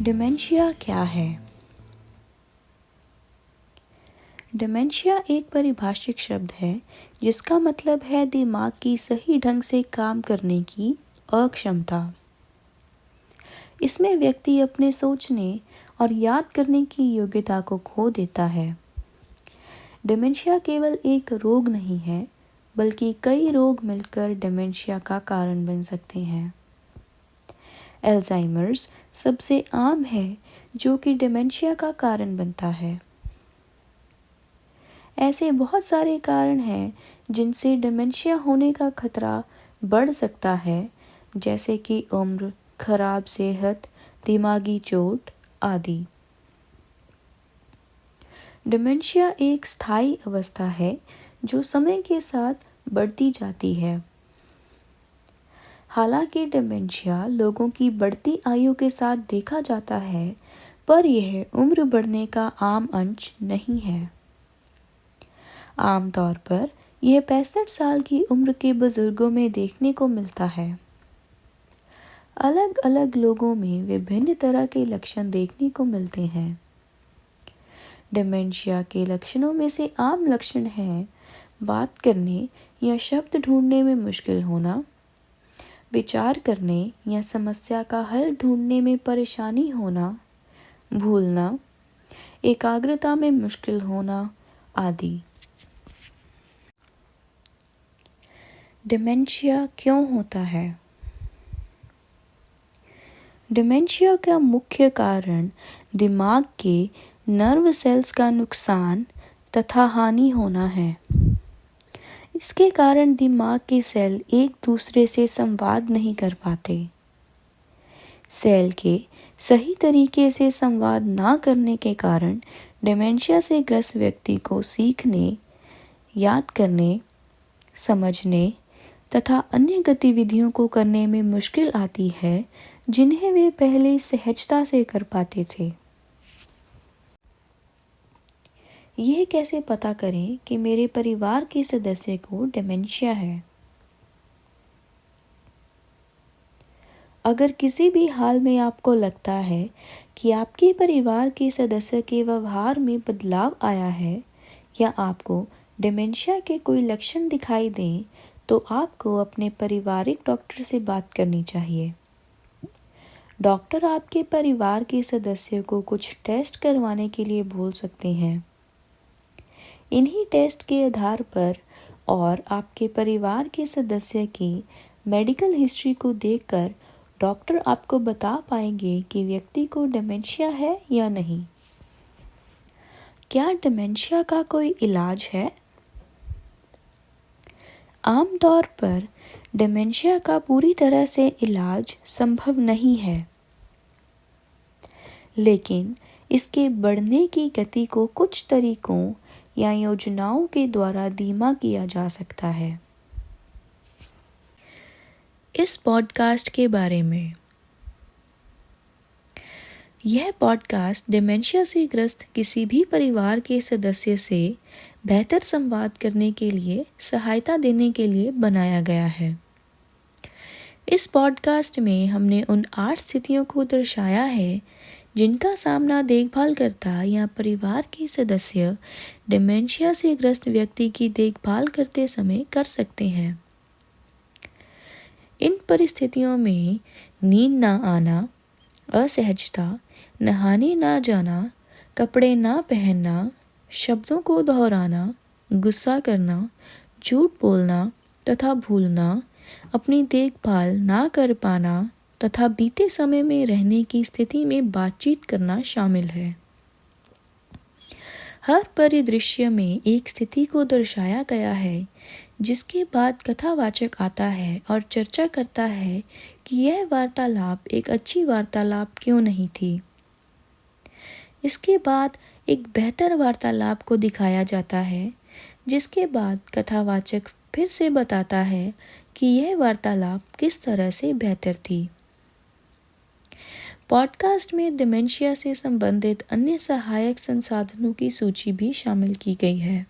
Dementia क्या है? Dementia एक पारिभाषिक शब्द है जिसका मतलब है दिमाग की सही ढंग से काम करने की अक्षमता। इसमें व्यक्ति अपने सोचने और याद करने की योग्यता को खो देता है। डिमेंशिया केवल एक रोग नहीं है, बल्कि कई रोग मिलकर डिमेंशिया का कारण बन सकते हैं। अल्जाइमर्स सबसे आम है जो कि डिमेंशिया का कारण बनता है। ऐसे बहुत सारे कारण हैं जिनसे डिमेंशिया होने का खतरा बढ़ सकता है, जैसे कि उम्र, खराब सेहत, दिमागी चोट आदि। डिमेंशिया एक स्थायी अवस्था है जो समय के साथ बढ़ती जाती है। हालांकि डिमेंशिया लोगों की बढ़ती आयु के साथ देखा जाता है, पर यह उम्र बढ़ने का आम अंश नहीं है। आमतौर पर यह 65 साल की उम्र के बुजुर्गों में देखने को मिलता है। अलग अलग लोगों में विभिन्न तरह के लक्षण देखने को मिलते हैं। डिमेंशिया के लक्षणों में से आम लक्षण हैं बात करने या शब्द ढूंढने में मुश्किल होना, विचार करने या समस्या का हल ढूंढने में परेशानी होना, भूलना, एकाग्रता में मुश्किल होना आदि। डिमेंशिया क्यों होता है? डिमेंशिया का मुख्य कारण दिमाग के नर्व सेल्स का नुकसान तथा हानि होना है। इसके कारण दिमाग के सेल एक दूसरे से संवाद नहीं कर पाते। सेल के सही तरीके से संवाद ना करने के कारण डिमेंशिया से ग्रस्त व्यक्ति को सीखने, याद करने, समझने तथा अन्य गतिविधियों को करने में मुश्किल आती है जिन्हें वे पहले सहजता से कर पाते थे। यह कैसे पता करें कि मेरे परिवार के सदस्य को डिमेंशिया है? अगर किसी भी हाल में आपको लगता है कि आपके परिवार के सदस्य के व्यवहार में बदलाव आया है या आपको डिमेंशिया के कोई लक्षण दिखाई दें, तो आपको अपने पारिवारिक डॉक्टर से बात करनी चाहिए। डॉक्टर आपके परिवार के सदस्य को कुछ टेस्ट करवाने के लिए बोल सकते हैं। इन्हीं टेस्ट के आधार पर और आपके परिवार के सदस्य की मेडिकल हिस्ट्री को देखकर डॉक्टर आपको बता पाएंगे कि व्यक्ति को डिमेंशिया है या नहीं। क्या डिमेंशिया का कोई इलाज है? आमतौर पर डिमेंशिया का पूरी तरह से इलाज संभव नहीं है, लेकिन इसके बढ़ने की गति को कुछ तरीकों या योजनाओं के द्वारा धीमा किया जा सकता है। इस पॉडकास्ट के बारे में। यह पॉडकास्ट डिमेंशिया से ग्रस्त किसी भी परिवार के सदस्य से बेहतर संवाद करने के लिए सहायता देने के लिए बनाया गया है। इस पॉडकास्ट में हमने उन 8 स्थितियों को दर्शाया है जिनका सामना देखभाल करता या परिवार के सदस्य डिमेंशिया से ग्रस्त व्यक्ति की देखभाल करते समय कर सकते हैं। इन परिस्थितियों में नींद ना आना, असहजता, नहाने ना जाना, कपड़े ना पहनना, शब्दों को दोहराना, गुस्सा करना, झूठ बोलना तथा भूलना, अपनी देखभाल ना कर पाना तथा बीते समय में रहने की स्थिति में बातचीत करना शामिल है। हर परिदृश्य में एक स्थिति को दर्शाया गया है, जिसके बाद कथावाचक आता है और चर्चा करता है कि यह वार्तालाप एक अच्छी वार्तालाप क्यों नहीं थी। इसके बाद एक बेहतर वार्तालाप को दिखाया जाता है, जिसके बाद कथावाचक फिर से बताता है कि यह वार्तालाप किस तरह से बेहतर थी। पॉडकास्ट में डिमेंशिया से संबंधित अन्य सहायक संसाधनों की सूची भी शामिल की गई है।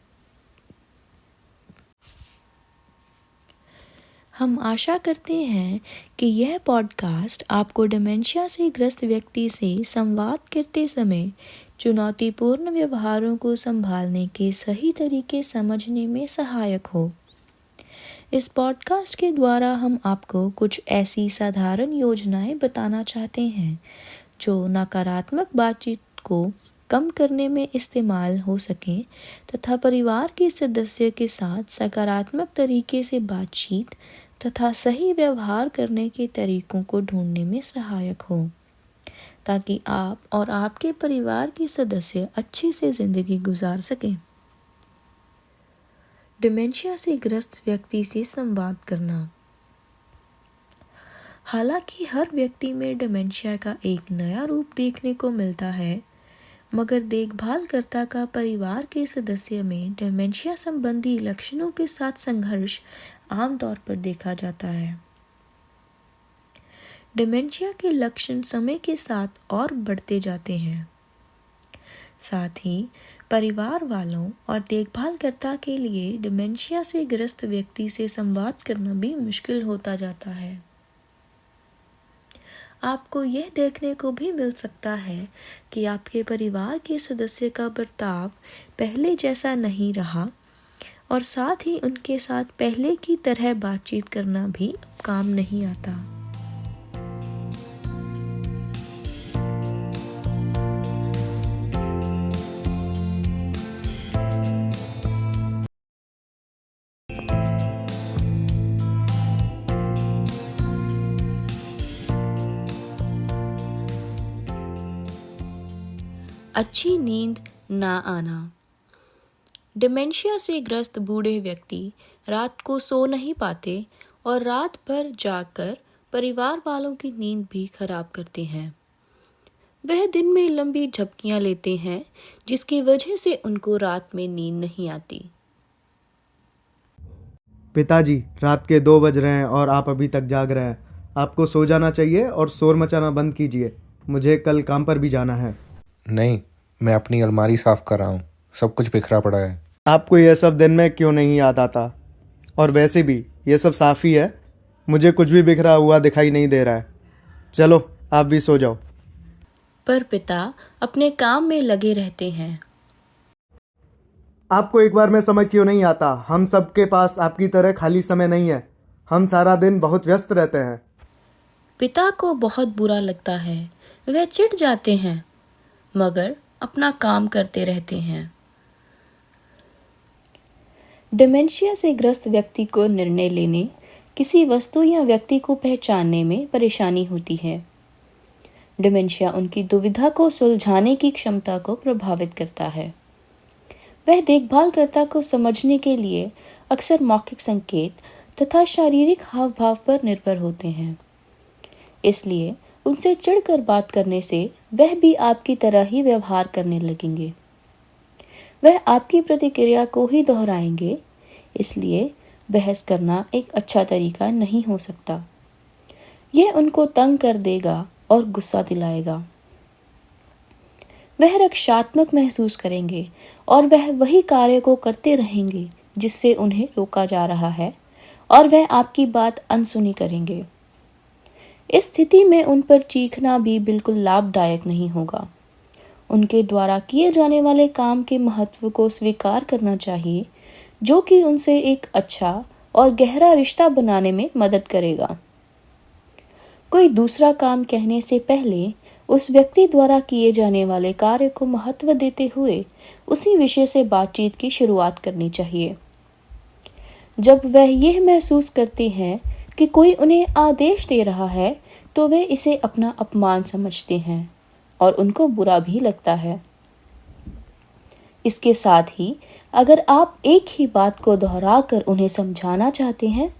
हम आशा करते हैं कि यह पॉडकास्ट आपको डिमेंशिया से ग्रस्त व्यक्ति से संवाद करते समय चुनौतीपूर्ण व्यवहारों को संभालने के सही तरीके समझने में सहायक हो। इस पॉडकास्ट के द्वारा हम आपको कुछ ऐसी साधारण योजनाएं बताना चाहते हैं जो नकारात्मक बातचीत को कम करने में इस्तेमाल हो सकें तथा परिवार के सदस्य के साथ सकारात्मक तरीके से बातचीत तथा सही व्यवहार करने के तरीकों को ढूंढने में सहायक हो, ताकि आप और आपके परिवार के सदस्य अच्छे से जिंदगी गुजार सकें। डिमेंशिया से ग्रस्त व्यक्ति से संवाद करना। हालांकि हर व्यक्ति में डिमेंशिया का एक नया रूप देखने को मिलता है, मगर देखभालकर्ता का परिवार के सदस्य में डिमेंशिया संबंधी लक्षणों के साथ संघर्ष आमतौर पर देखा जाता है। डिमेंशिया के लक्षण समय के साथ और बढ़ते जाते हैं। साथ ही परिवार वालों और देखभालकर्ता के लिए डिमेंशिया से ग्रस्त व्यक्ति से संवाद करना भी मुश्किल होता जाता है। आपको यह देखने को भी मिल सकता है कि आपके परिवार के सदस्य का बर्ताव पहले जैसा नहीं रहा और साथ ही उनके साथ पहले की तरह बातचीत करना भी अब काम नहीं आता। अच्छी नींद ना आना। डिमेंशिया से ग्रस्त बूढ़े व्यक्ति रात को सो नहीं पाते और रात भर जागकर परिवार वालों की नींद भी खराब करते हैं। वह दिन में लंबी झपकियां लेते हैं, जिसकी वजह से उनको रात में नींद नहीं आती। पिताजी, रात के 2 बज रहे हैं और आप अभी तक जाग रहे हैं। आपको सो जाना चाहिए और शोर मचाना बंद कीजिए। मुझे कल काम पर भी जाना है। नहीं, मैं अपनी अलमारी साफ कर रहा हूँ। सब कुछ बिखरा पड़ा है। आपको यह सब दिन में क्यों नहीं याद आता? और वैसे भी ये सब साफ ही है। मुझे कुछ भी बिखरा हुआ दिखाई नहीं दे रहा है। चलो, आप भी सो जाओ। पर पिता अपने काम में लगे रहते हैं। आपको एक बार में समझ क्यों नहीं आता? हम सबके पास आपकी तरह खाली समय नहीं है। हम सारा दिन बहुत व्यस्त रहते हैं। पिता को बहुत बुरा लगता है। वह चिढ़ जाते हैं, मगर अपना काम करते रहते हैं। डिमेंशिया से ग्रस्त व्यक्ति को निर्णय लेने, किसी वस्तु या व्यक्ति को पहचानने में परेशानी होती है। डिमेंशिया उनकी दुविधा को सुलझाने की क्षमता को प्रभावित करता है। वह देखभालकर्ता को समझने के लिए अक्सर मौखिक संकेत तथा शारीरिक हाव भाव पर निर्भर होते हैं। इसलिए उनसे चिढ़कर बात करने से वह भी आपकी तरह ही व्यवहार करने लगेंगे। वह आपकी प्रतिक्रिया को ही दोहराएंगे, इसलिए बहस करना एक अच्छा तरीका नहीं हो सकता। यह उनको तंग कर देगा और गुस्सा दिलाएगा। वह रक्षात्मक महसूस करेंगे और वह वही कार्य को करते रहेंगे जिससे उन्हें रोका जा रहा है, और वह आपकी बात अनसुनी करेंगे। इस स्थिति में उन पर चीखना भी बिल्कुल लाभदायक नहीं होगा। उनके द्वारा किए जाने वाले काम के महत्व को स्वीकार करना चाहिए, जो कि उनसे एक अच्छा और गहरा रिश्ता बनाने में मदद करेगा। कोई दूसरा काम कहने से पहले उस व्यक्ति द्वारा किए जाने वाले कार्य को महत्व देते हुए उसी विषय से बातचीत की शुरुआत करनी चाहिए। जब वह यह महसूस करते हैं कि कोई उन्हें आदेश दे रहा है, तो वे इसे अपना अपमान समझते हैं और उनको बुरा भी लगता है। इसके साथ ही अगर आप एक ही बात को दोहराकर उन्हें समझाना चाहते हैं,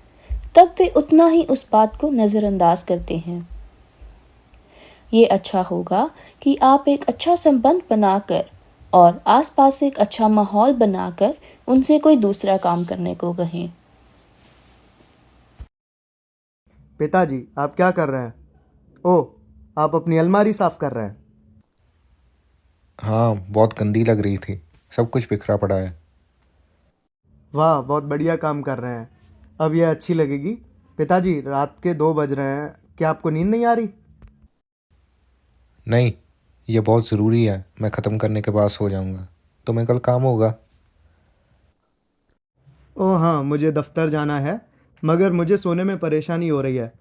तब वे उतना ही उस बात को नजरअंदाज करते हैं। ये अच्छा होगा कि आप एक अच्छा संबंध बनाकर और आसपास एक अच्छा माहौल बनाकर उनसे कोई दूसरा काम करने को कहें। पिताजी, आप क्या कर रहे हैं? ओह, आप अपनी अलमारी साफ कर रहे हैं। हाँ, बहुत गंदी लग रही थी। सब कुछ बिखरा पड़ा है। वाह, बहुत बढ़िया काम कर रहे हैं। अब यह अच्छी लगेगी। पिताजी, रात के 2 बज रहे हैं, क्या आपको नींद नहीं आ रही? नहीं, ये बहुत ज़रूरी है। मैं ख़त्म करने के बाद सो जाऊँगा। तुम्हें कल काम होगा। ओह हाँ, मुझे दफ्तर जाना है, मगर मुझे सोने में परेशानी हो रही है।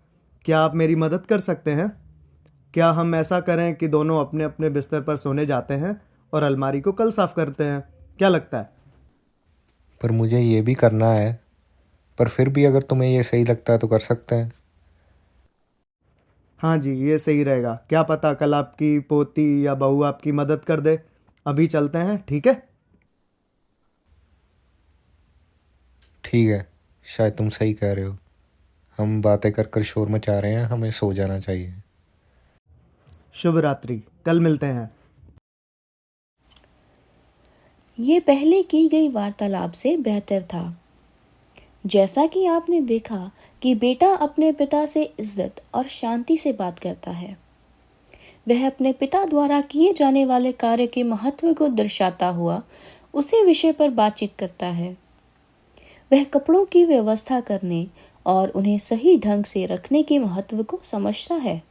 क्या आप मेरी मदद कर सकते हैं? क्या हम ऐसा करें कि दोनों अपने अपने बिस्तर पर सोने जाते हैं और अलमारी को कल साफ करते हैं? क्या लगता है? पर मुझे ये भी करना है। पर फिर भी अगर तुम्हें ये सही लगता है तो कर सकते हैं। हाँ जी, ये सही रहेगा। क्या पता कल आपकी पोती या बहू आपकी मदद कर दे। अभी चलते हैं, ठीक है? ठीक है, शायद तुम सही कह रहे हो। हम बातें कर कर शोर मचा रहे हैं, हमें सो जाना चाहिए। शुभ रात्रि, कल मिलते हैं। ये पहले की गई वार्तालाप से बेहतर था। जैसा कि आपने देखा कि बेटा अपने पिता से इज्जत और शांति से बात करता है। वह अपने पिता द्वारा किए जाने वाले कार्य के महत्व को दर्शाता हुआ उसी विषय पर बातचीत करता है। वह कपड़ों की व्यवस्था करने और उन्हें सही ढंग से रखने के महत्व को समझता है।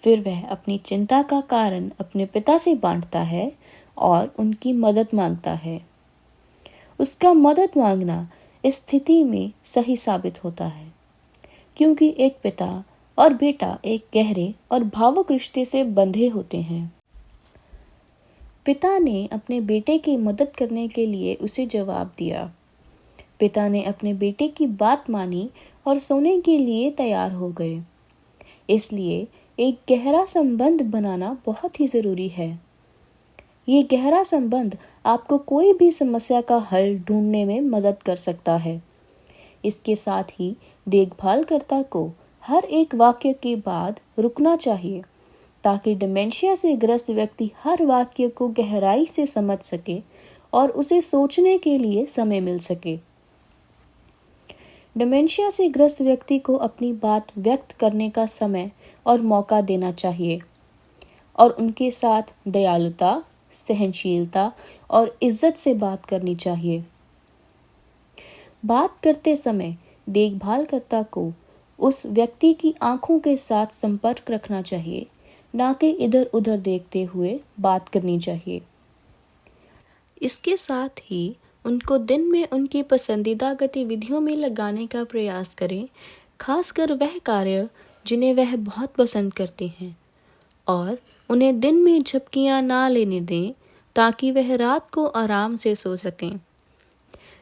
फिर वह अपनी चिंता का कारण अपने पिता से बांटता है और उनकी मदद मांगता है। उसका मदद मांगना इस स्थिति में सही साबित होता है, क्योंकि एक पिता और बेटा एक गहरे और भावुक रिश्ते से बंधे होते हैं। पिता ने अपने बेटे की मदद करने के लिए उसे जवाब दिया। पिता ने अपने बेटे की बात मानी और सोने के लिए तैयार हो गए। इसलिए एक गहरा संबंध बनाना बहुत ही जरूरी है। ये गहरा संबंध आपको कोई भी समस्या का हल ढूंढने में मदद कर सकता है। इसके साथ ही देखभालकर्ता को हर एक वाक्य के बाद रुकना चाहिए, ताकि डिमेंशिया से ग्रस्त व्यक्ति हर वाक्य को गहराई से समझ सके और उसे सोचने के लिए समय मिल सके। डिमेंशिया से ग्रस्त व्यक्ति को अपनी बात व्यक्त करने का समय और मौका देना चाहिए और उनके साथ दयालुता, सहनशीलता और इज्जत से बात करनी चाहिए। बात करते समय देखभालकर्ता को उस व्यक्ति की आंखों के साथ संपर्क रखना चाहिए, ना कि इधर उधर देखते हुए बात करनी चाहिए। इसके साथ ही उनको दिन में उनकी पसंदीदा गतिविधियों में लगाने का प्रयास करें, खासकर वह कार्य जिन्हें वह बहुत पसंद करते हैं, और उन्हें दिन में झपकियां ना लेने दें ताकि वह रात को आराम से सो सकें।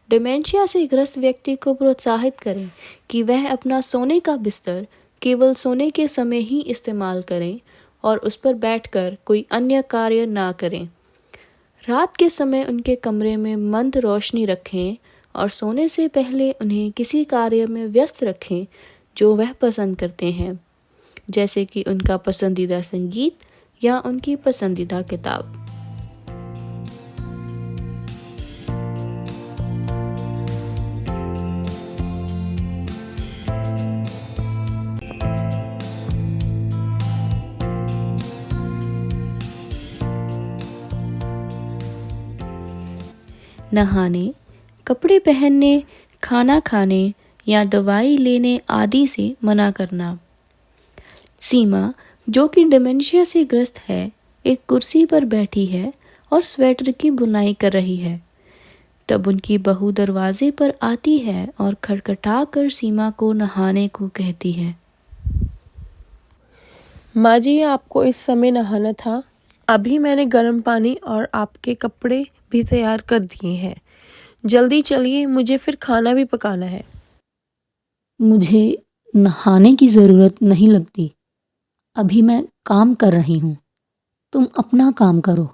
डिमेंशिया से ग्रस्त व्यक्ति को प्रोत्साहित करें कि वह अपना सोने का बिस्तर केवल सोने के समय ही इस्तेमाल करें और उस पर बैठकर कोई अन्य कार्य ना करें। रात के समय उनके कमरे में मंद रोशनी रखें और सोने से पहले उन्हें किसी कार्य में व्यस्त रखें जो वह पसंद करते हैं, जैसे कि उनका पसंदीदा संगीत या उनकी पसंदीदा किताब। नहाने, कपड़े पहनने, खाना खाने या दवाई लेने आदि से मना करना। सीमा, जो कि डिमेंशिया से ग्रस्त है, एक कुर्सी पर बैठी है और स्वेटर की बुनाई कर रही है। तब उनकी बहू दरवाजे पर आती है और खटखटा कर सीमा को नहाने को कहती है। माँ जी, आपको इस समय नहाना था। अभी मैंने गर्म पानी और आपके कपड़े भी तैयार कर दिए हैं। जल्दी चलिए, मुझे फिर खाना भी पकाना है। मुझे नहाने की ज़रूरत नहीं लगती। अभी मैं काम कर रही हूँ। तुम अपना काम करो।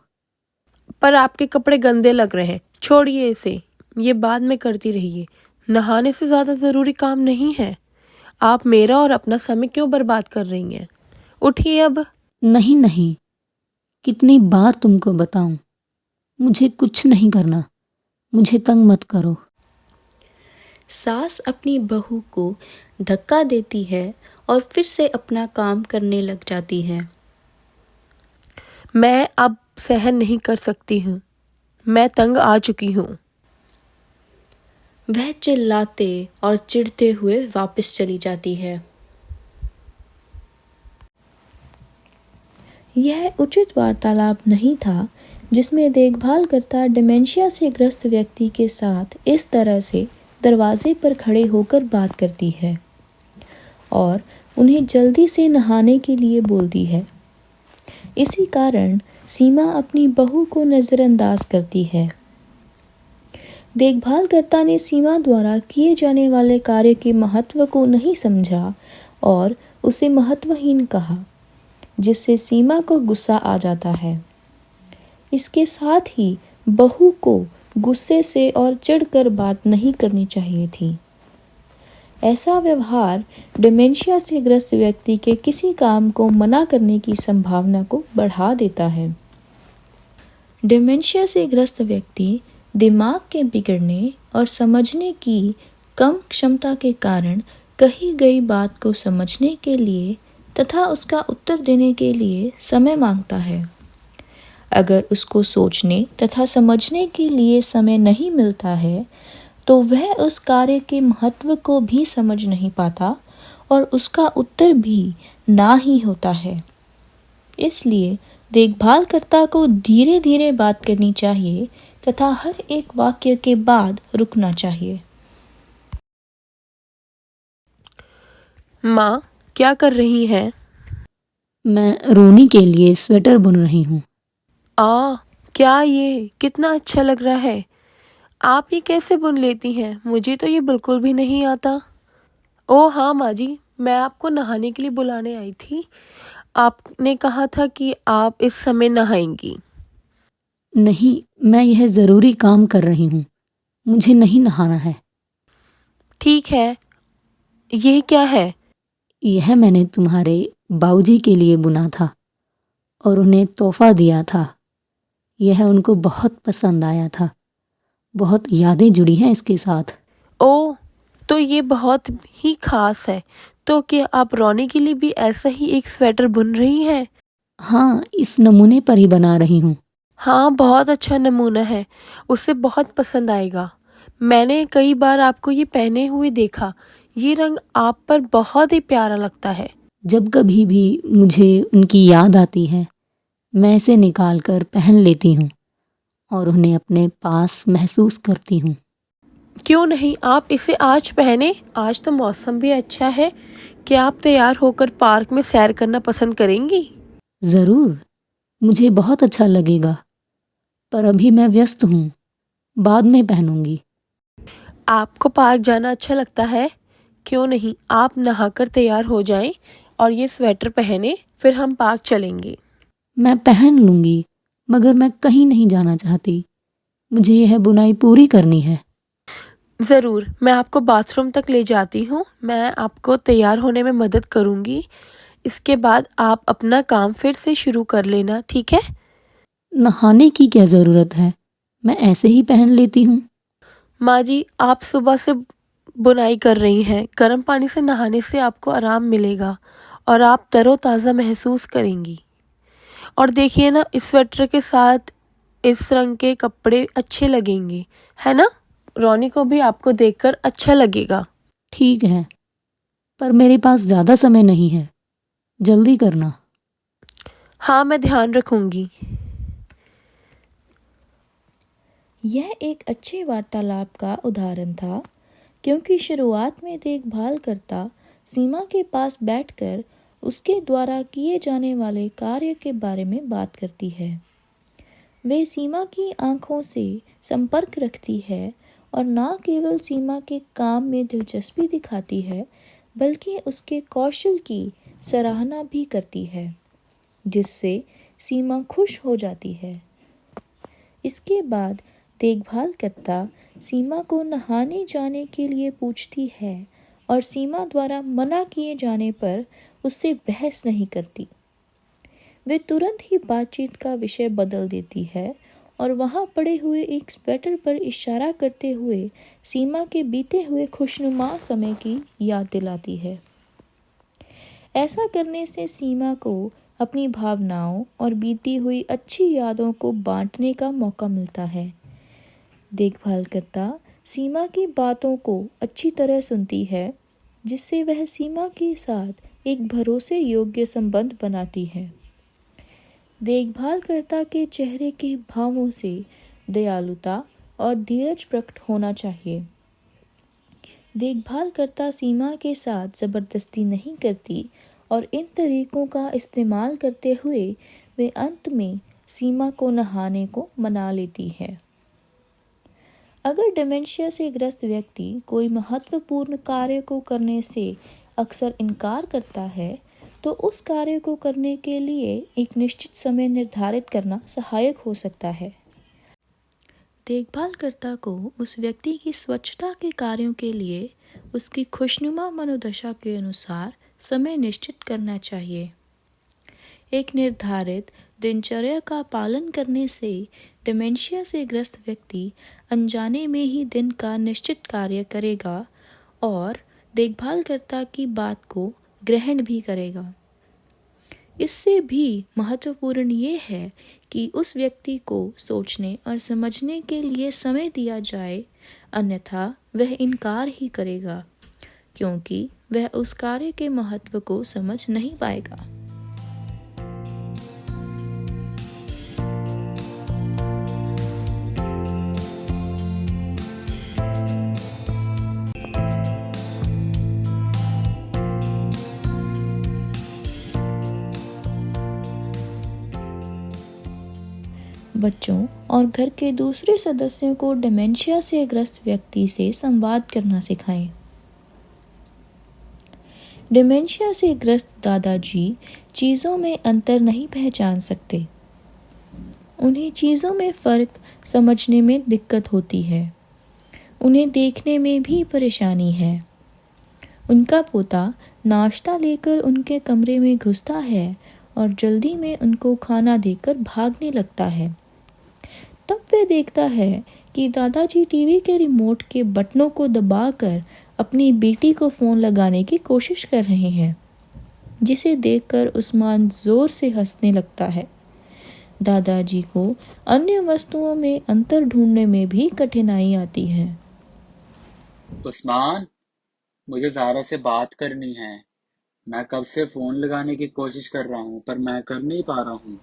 पर आपके कपड़े गंदे लग रहे हैं, छोड़िए इसे, ये बाद में करती रहिए। नहाने से ज़्यादा ज़रूरी काम नहीं है। आप मेरा और अपना समय क्यों बर्बाद कर रही हैं? उठिए अब। नहीं नहीं, कितनी बार तुमको बताऊं, मुझे कुछ नहीं करना। मुझे तंग मत करो। सास अपनी बहू को धक्का देती है और फिर से अपना काम करने लग जाती है। मैं अब सहन नहीं कर सकती हूँ। मैं तंग आ चुकी हूँ। वह चिल्लाते और चिढ़ते हुए वापस चली जाती है। यह उचित वार्तालाप नहीं था जिसमें देखभालकर्ता डिमेंशिया से ग्रस्त व्यक्ति के साथ इस तरह से दरवाजे पर खड़े होकर बात करती है और उन्हें जल्दी से नहाने के लिए बोलती है। इसी कारण सीमा अपनी बहू को नज़रअंदाज करती है। देखभालकर्ता ने सीमा द्वारा किए जाने वाले कार्य के महत्व को नहीं समझा और उसे महत्वहीन कहा, जिससे सीमा को गुस्सा आ जाता है। इसके साथ ही बहू को गुस्से से और चिढ़कर बात नहीं करनी चाहिए थी। ऐसा व्यवहार डिमेंशिया से ग्रस्त व्यक्ति के किसी काम को मना करने की संभावना को बढ़ा देता है। डिमेंशिया से ग्रस्त व्यक्ति दिमाग के बिगड़ने और समझने की कम क्षमता के कारण कही गई बात को समझने के लिए तथा उसका उत्तर देने के लिए समय मांगता है। अगर उसको सोचने तथा समझने के लिए समय नहीं मिलता है तो वह उस कार्य के महत्व को भी समझ नहीं पाता और उसका उत्तर भी ना ही होता है। इसलिए देखभालकर्ता को धीरे धीरे बात करनी चाहिए तथा हर एक वाक्य के बाद रुकना चाहिए। माँ, क्या कर रही हैं? मैं रोनी के लिए स्वेटर बुन रही हूँ। क्या ये कितना अच्छा लग रहा है। आप ये कैसे बुन लेती हैं? मुझे तो ये बिल्कुल भी नहीं आता। ओह हाँ माँ जी, मैं आपको नहाने के लिए बुलाने आई थी। आपने कहा था कि आप इस समय नहाएंगी। नहीं, मैं यह ज़रूरी काम कर रही हूँ। मुझे नहीं नहाना है। ठीक है, यह क्या है? यह मैंने तुम्हारे बाबूजी के लिए बुना था और उन्हें तोहफा दिया था। यह उनको बहुत पसंद आया था। बहुत यादें जुड़ी हैं इसके साथ। ओह, तो ये बहुत ही खास है। तो क्या आप रोनी के लिए भी ऐसा ही एक स्वेटर बुन रही हैं? हाँ, इस नमूने पर ही बना रही हूँ। हाँ, बहुत अच्छा नमूना है। उसे बहुत पसंद आएगा। मैंने कई बार आपको ये पहने हुए देखा। ये रंग आप पर बहुत ही प्यारा लगता है। जब कभी भी मुझे उनकी याद आती है, मैं इसे निकाल कर पहन लेती हूँ और उन्हें अपने पास महसूस करती हूँ। क्यों नहीं, आप इसे आज पहने। आज तो मौसम भी अच्छा है। क्या आप तैयार होकर पार्क में सैर करना पसंद करेंगी? ज़रूर, मुझे बहुत अच्छा लगेगा, पर अभी मैं व्यस्त हूँ। बाद में पहनूंगी। आपको पार्क जाना अच्छा लगता है? क्यों नहीं, आप नहाकर तैयार हो जाएं और ये स्वेटर पहने, फिर हम पार्क चलेंगे। मैं पहन लूंगी, मगर मैं कहीं नहीं जाना चाहती। मुझे यह बुनाई पूरी करनी है। ज़रूर, मैं आपको बाथरूम तक ले जाती हूँ। मैं आपको तैयार होने में मदद करूँगी। इसके बाद आप अपना काम फिर से शुरू कर लेना, ठीक है? नहाने की क्या ज़रूरत है? मैं ऐसे ही पहन लेती हूँ। माँ जी, आप सुबह से बुनाई कर रही हैं। गर्म पानी से नहाने से आपको आराम मिलेगा और आप तरोताज़ा महसूस करेंगी। और देखिए ना, इस स्वेटर के साथ इस रंग के कपड़े अच्छे लगेंगे, है ना? रोनी को भी आपको देखकर अच्छा लगेगा। ठीक है, पर मेरे पास ज़्यादा समय नहीं है। जल्दी करना। हाँ, मैं ध्यान रखूंगी। यह एक अच्छे वार्तालाप का उदाहरण था, क्योंकि शुरुआत में देखभालकर्ता सीमा के पास बैठकर उसके द्वारा किए जाने वाले कार्य के बारे में बात करती है। वे सीमा की आंखों से संपर्क रखती है और न केवल सीमा के काम में दिलचस्पी दिखाती है, बल्कि उसके कौशल की सराहना भी करती है, जिससे सीमा खुश हो जाती है। इसके बाद देखभालकर्ता सीमा को नहाने जाने के लिए पूछती है और सीमा द्वारा मना किए जाने पर उससे बहस नहीं करती। वे तुरंत ही बातचीत का विषय बदल देती है और वहाँ पड़े हुए एक स्वेटर पर इशारा करते हुए सीमा के बीते हुए खुशनुमा समय की याद दिलाती है। ऐसा करने से सीमा को अपनी भावनाओं और बीती हुई अच्छी यादों को बांटने का मौका मिलता है। देखभालकर्ता सीमा की बातों को अच्छी तरह सुनती है, जिससे वह सीमा के साथ एक भरोसे योग्य संबंध बनाती है। देखभालकर्ता के चेहरे के भावों से दयालुता और धीरज प्रकट होना चाहिए। देखभालकर्ता सीमा के साथ ज़बरदस्ती नहीं करती और इन तरीकों का इस्तेमाल करते हुए वे अंत में सीमा को नहाने को मना लेती है। अगर डिमेंशिया से ग्रस्त व्यक्ति कोई महत्वपूर्ण कार्य को करने से अक्सर इनकार करता है, तो उस कार्य को करने के लिए एक निश्चित समय निर्धारित करना सहायक हो सकता है। देखभालकर्ता को उस व्यक्ति की स्वच्छता के कार्यों के लिए उसकी खुशनुमा मनोदशा के अनुसार समय निश्चित करना चाहिए। एक निर्धारित दिनचर्या का पालन करने से डिमेंशिया से ग्रस्त व्यक्ति अनजाने में ही दिन का निश्चित कार्य करेगा और देखभालकर्ता की बात को ग्रहण भी करेगा। इससे भी महत्वपूर्ण ये है कि उस व्यक्ति को सोचने और समझने के लिए समय दिया जाए, अन्यथा वह इनकार ही करेगा, क्योंकि वह उस कार्य के महत्व को समझ नहीं पाएगा। बच्चों और घर के दूसरे सदस्यों को डिमेंशिया से ग्रस्त व्यक्ति से संवाद करना सिखाएं। डिमेंशिया से ग्रस्त दादाजी चीज़ों में अंतर नहीं पहचान सकते। उन्हें चीज़ों में फ़र्क समझने में दिक्कत होती है। उन्हें देखने में भी परेशानी है। उनका पोता नाश्ता लेकर उनके कमरे में घुसता है और जल्दी में उनको खाना देकर भागने लगता है। तब वह देखता है कि दादाजी टीवी के रिमोट के बटनों को दबाकर अपनी बेटी को फ़ोन लगाने की कोशिश कर रहे हैं, जिसे देखकर उस्मान ज़ोर से हंसने लगता है। दादाजी को अन्य वस्तुओं में अंतर ढूंढने में भी कठिनाई आती है। उस्मान, मुझे ज़ारा से बात करनी है। मैं कब से फ़ोन लगाने की कोशिश कर रहा हूँ, पर मैं कर नहीं पा रहा हूँ।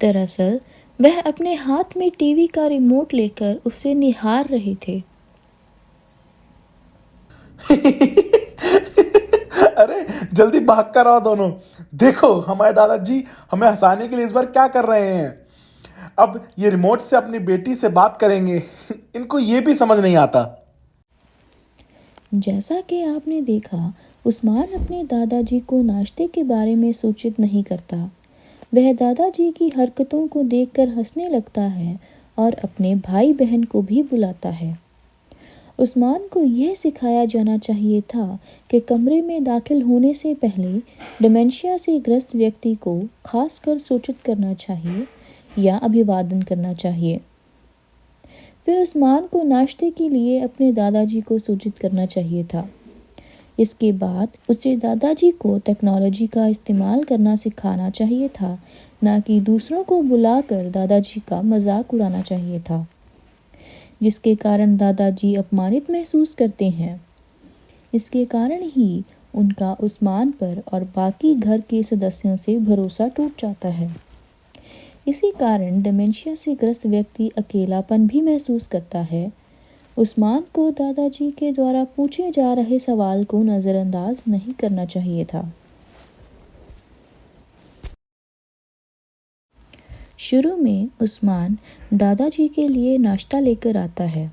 दरअसल वह अपने हाथ में टीवी का रिमोट लेकर उसे निहार रहे थे। अरे जल्दी भाग कर आओ दोनों। देखो हमारे दादाजी हमें हंसाने के लिए इस बार क्या कर रहे हैं। अब ये रिमोट से अपनी बेटी से बात करेंगे। इनको ये भी समझ नहीं आता। जैसा कि आपने देखा, उस्मान अपने दादाजी को नाश्ते के बारे में सूचित नहीं करता। वह दादाजी की हरकतों को देखकर हंसने लगता है और अपने भाई बहन को भी बुलाता है। उस्मान को यह सिखाया जाना चाहिए था कि कमरे में दाखिल होने से पहले डिमेंशिया से ग्रस्त व्यक्ति को खासकर सूचित करना चाहिए या अभिवादन करना चाहिए। फिर उस्मान को नाश्ते के लिए अपने दादाजी को सूचित करना चाहिए था। इसके बाद उसे दादाजी को टेक्नोलॉजी का इस्तेमाल करना सिखाना चाहिए था, ना कि दूसरों को बुलाकर दादाजी का मजाक उड़ाना चाहिए था, जिसके कारण दादाजी अपमानित महसूस करते हैं। इसके कारण ही उनका उस्मान पर और बाकी घर के सदस्यों से भरोसा टूट जाता है। इसी कारण डिमेंशिया से ग्रस्त व्यक्ति अकेलापन भी महसूस करता है। उस्मान को दादाजी के द्वारा पूछे जा रहे सवाल को नज़रअंदाज नहीं करना चाहिए था। शुरू में उस्मान दादाजी के लिए नाश्ता लेकर आता है।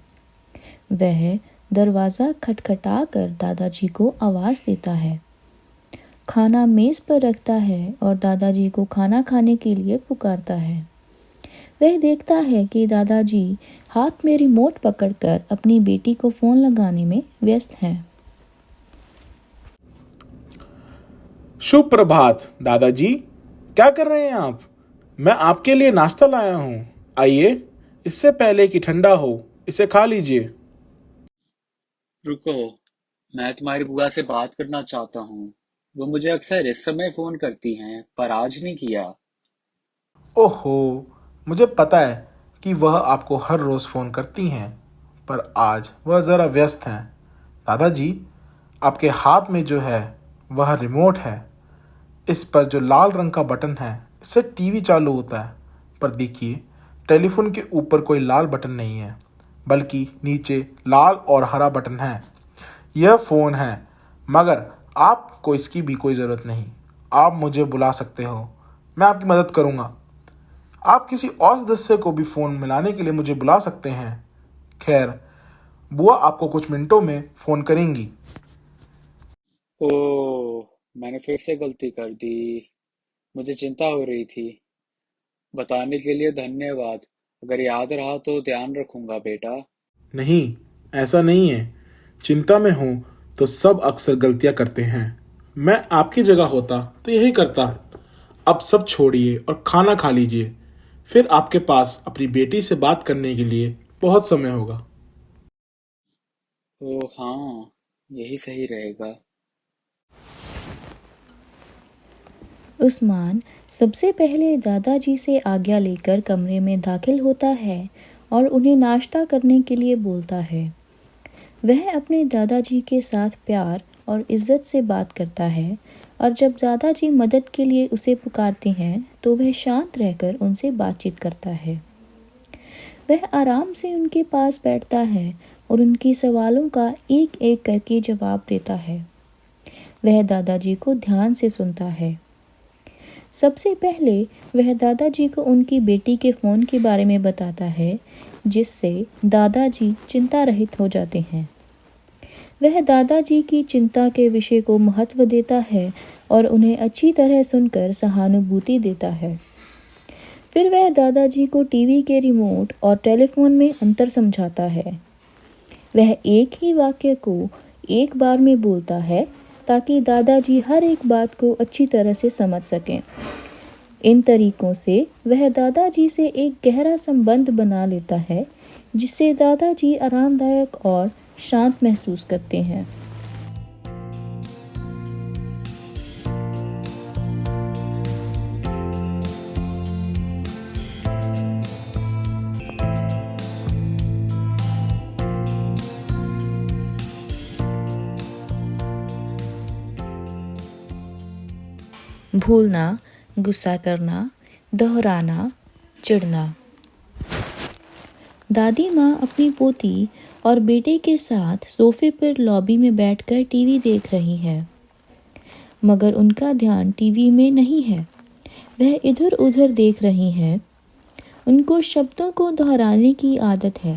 वह दरवाज़ा खटखटाकर दादाजी को आवाज़ देता है, खाना मेज़ पर रखता है और दादाजी को खाना खाने के लिए पुकारता है। वह देखता है कि दादाजी हाथ में रिमोट पकड़कर अपनी बेटी को फ़ोन लगाने में व्यस्त हैं। शुभ प्रभात दादाजी, क्या कर रहे हैं आप? मैं आपके लिए नाश्ता लाया हूँ। आइए, इससे पहले कि ठंडा हो इसे खा लीजिए। रुको, मैं तुम्हारी बुआ से बात करना चाहता हूँ। वो मुझे अक्सर इस समय फ़ोन करती हैं, पर आज नहीं किया। ओहो, मुझे पता है कि वह आपको हर रोज़ फ़ोन करती हैं, पर आज वह ज़रा व्यस्त हैं। दादाजी, आपके हाथ में जो है वह रिमोट है। इस पर जो लाल रंग का बटन है, इससे टीवी चालू होता है। पर देखिए, टेलीफोन के ऊपर कोई लाल बटन नहीं है, बल्कि नीचे लाल और हरा बटन है। यह फ़ोन है, मगर आपको इसकी भी कोई ज़रूरत नहीं। आप मुझे बुला सकते हो, मैं आपकी मदद करूँगा। आप किसी और सदस्य को भी फ़ोन मिलाने के लिए मुझे बुला सकते हैं। खैर, बुआ आपको कुछ मिनटों में फ़ोन करेंगी। ओह, मैंने फिर से गलती कर दी। मुझे चिंता हो रही थी। बताने के लिए धन्यवाद। अगर याद रहा तो ध्यान रखूंगा बेटा। नहीं, ऐसा नहीं है। चिंता में हूं तो सब अक्सर गलतियां करते हैं। मैं आपकी जगह होता तो यही करता। अब सब छोड़िए और खाना खा लीजिए। फिर आपके पास अपनी बेटी से बात करने के लिए बहुत समय होगा। ओह हाँ, यही सही रहेगा। उस्मान सबसे पहले दादाजी से आज्ञा लेकर कमरे में दाखिल होता है और उन्हें नाश्ता करने के लिए बोलता है। वह अपने दादाजी के साथ प्यार और इज्जत से बात करता है और जब दादाजी मदद के लिए उसे पुकारते हैं तो वह शांत रहकर उनसे बातचीत करता है। वह आराम से उनके पास बैठता है और उनके सवालों का एक एक करके जवाब देता है। वह दादाजी को ध्यान से सुनता है। सबसे पहले वह दादाजी को उनकी बेटी के फ़ोन के बारे में बताता है, जिससे दादाजी चिंता रहित हो जाते हैं। वह दादाजी की चिंता के विषय को महत्व देता है और उन्हें अच्छी तरह सुनकर सहानुभूति देता है। फिर वह दादाजी को टीवी के रिमोट और टेलीफोन में अंतर समझाता है। वह एक ही वाक्य को एक बार में बोलता है ताकि दादाजी हर एक बात को अच्छी तरह से समझ सकें। इन तरीकों से वह दादाजी से एक गहरा संबंध बना लेता है, जिससे दादाजी आरामदायक और शांत महसूस करते हैं। भूलना, गुस्सा करना, दोहराना, चिढ़ना। दादी माँ अपनी पोती और बेटे के साथ सोफे पर लॉबी में बैठकर टीवी देख रही है, मगर उनका ध्यान टीवी में नहीं है। वह इधर उधर देख रही हैं। उनको शब्दों को दोहराने की आदत है।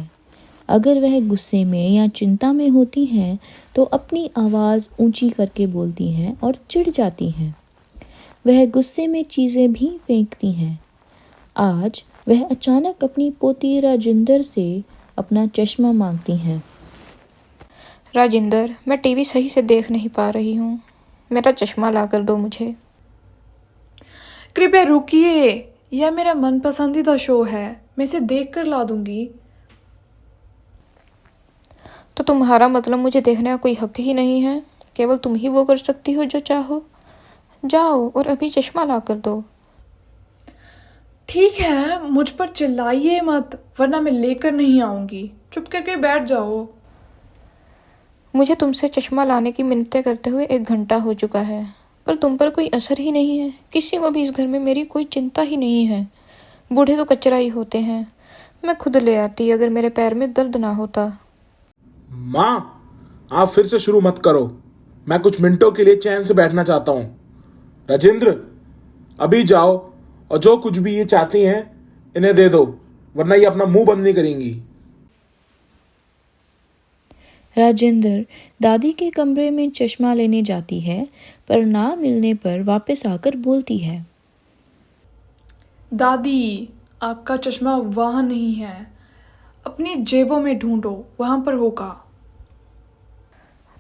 अगर वह गुस्से में या चिंता में होती हैं तो अपनी आवाज़ ऊंची करके बोलती हैं और चिढ़ जाती हैं। वह गुस्से में चीज़ें भी फेंकती हैं। आज वह अचानक अपनी पोती राजिंदर से अपना चश्मा मांगती हैं। राजिंदर, मैं टीवी सही से देख नहीं पा रही हूँ। मेरा चश्मा ला कर दो मुझे। कृपया रुकिए, यह मेरा मन पसंदीदा शो है। मैं इसे देख कर ला दूंगी। तो तुम्हारा मतलब मुझे देखने का कोई हक ही नहीं है? केवल तुम ही वो कर सकती हो जो चाहो। जाओ और अभी चश्मा ला कर दो। ठीक है, मुझ पर चिल्लाइए मत, वरना मैं लेकर नहीं आऊंगी। चुप करके बैठ जाओ। मुझे तुमसे चश्मा लाने की मिन्नतें करते हुए 1 घंटा हो चुका है, पर तुम पर कोई असर ही नहीं है। किसी को भी इस घर में मेरी कोई चिंता ही नहीं है। बूढ़े तो कचरा ही होते हैं। मैं खुद ले आती अगर मेरे पैर में दर्द ना होता। माँ, आप फिर से शुरू मत करो। मैं कुछ मिनटों के लिए चैन से बैठना चाहता हूँ। राजेंद्र, अभी जाओ और जो कुछ भी ये चाहती हैं इन्हें दे दो, वरना ये अपना मुंह बंद नहीं करेंगी। राजेंद्र दादी के कमरे में चश्मा लेने जाती है, पर ना मिलने पर वापस आकर बोलती है, दादी, आपका चश्मा वहाँ नहीं है। अपनी जेबों में ढूंढो, वहाँ पर होगा।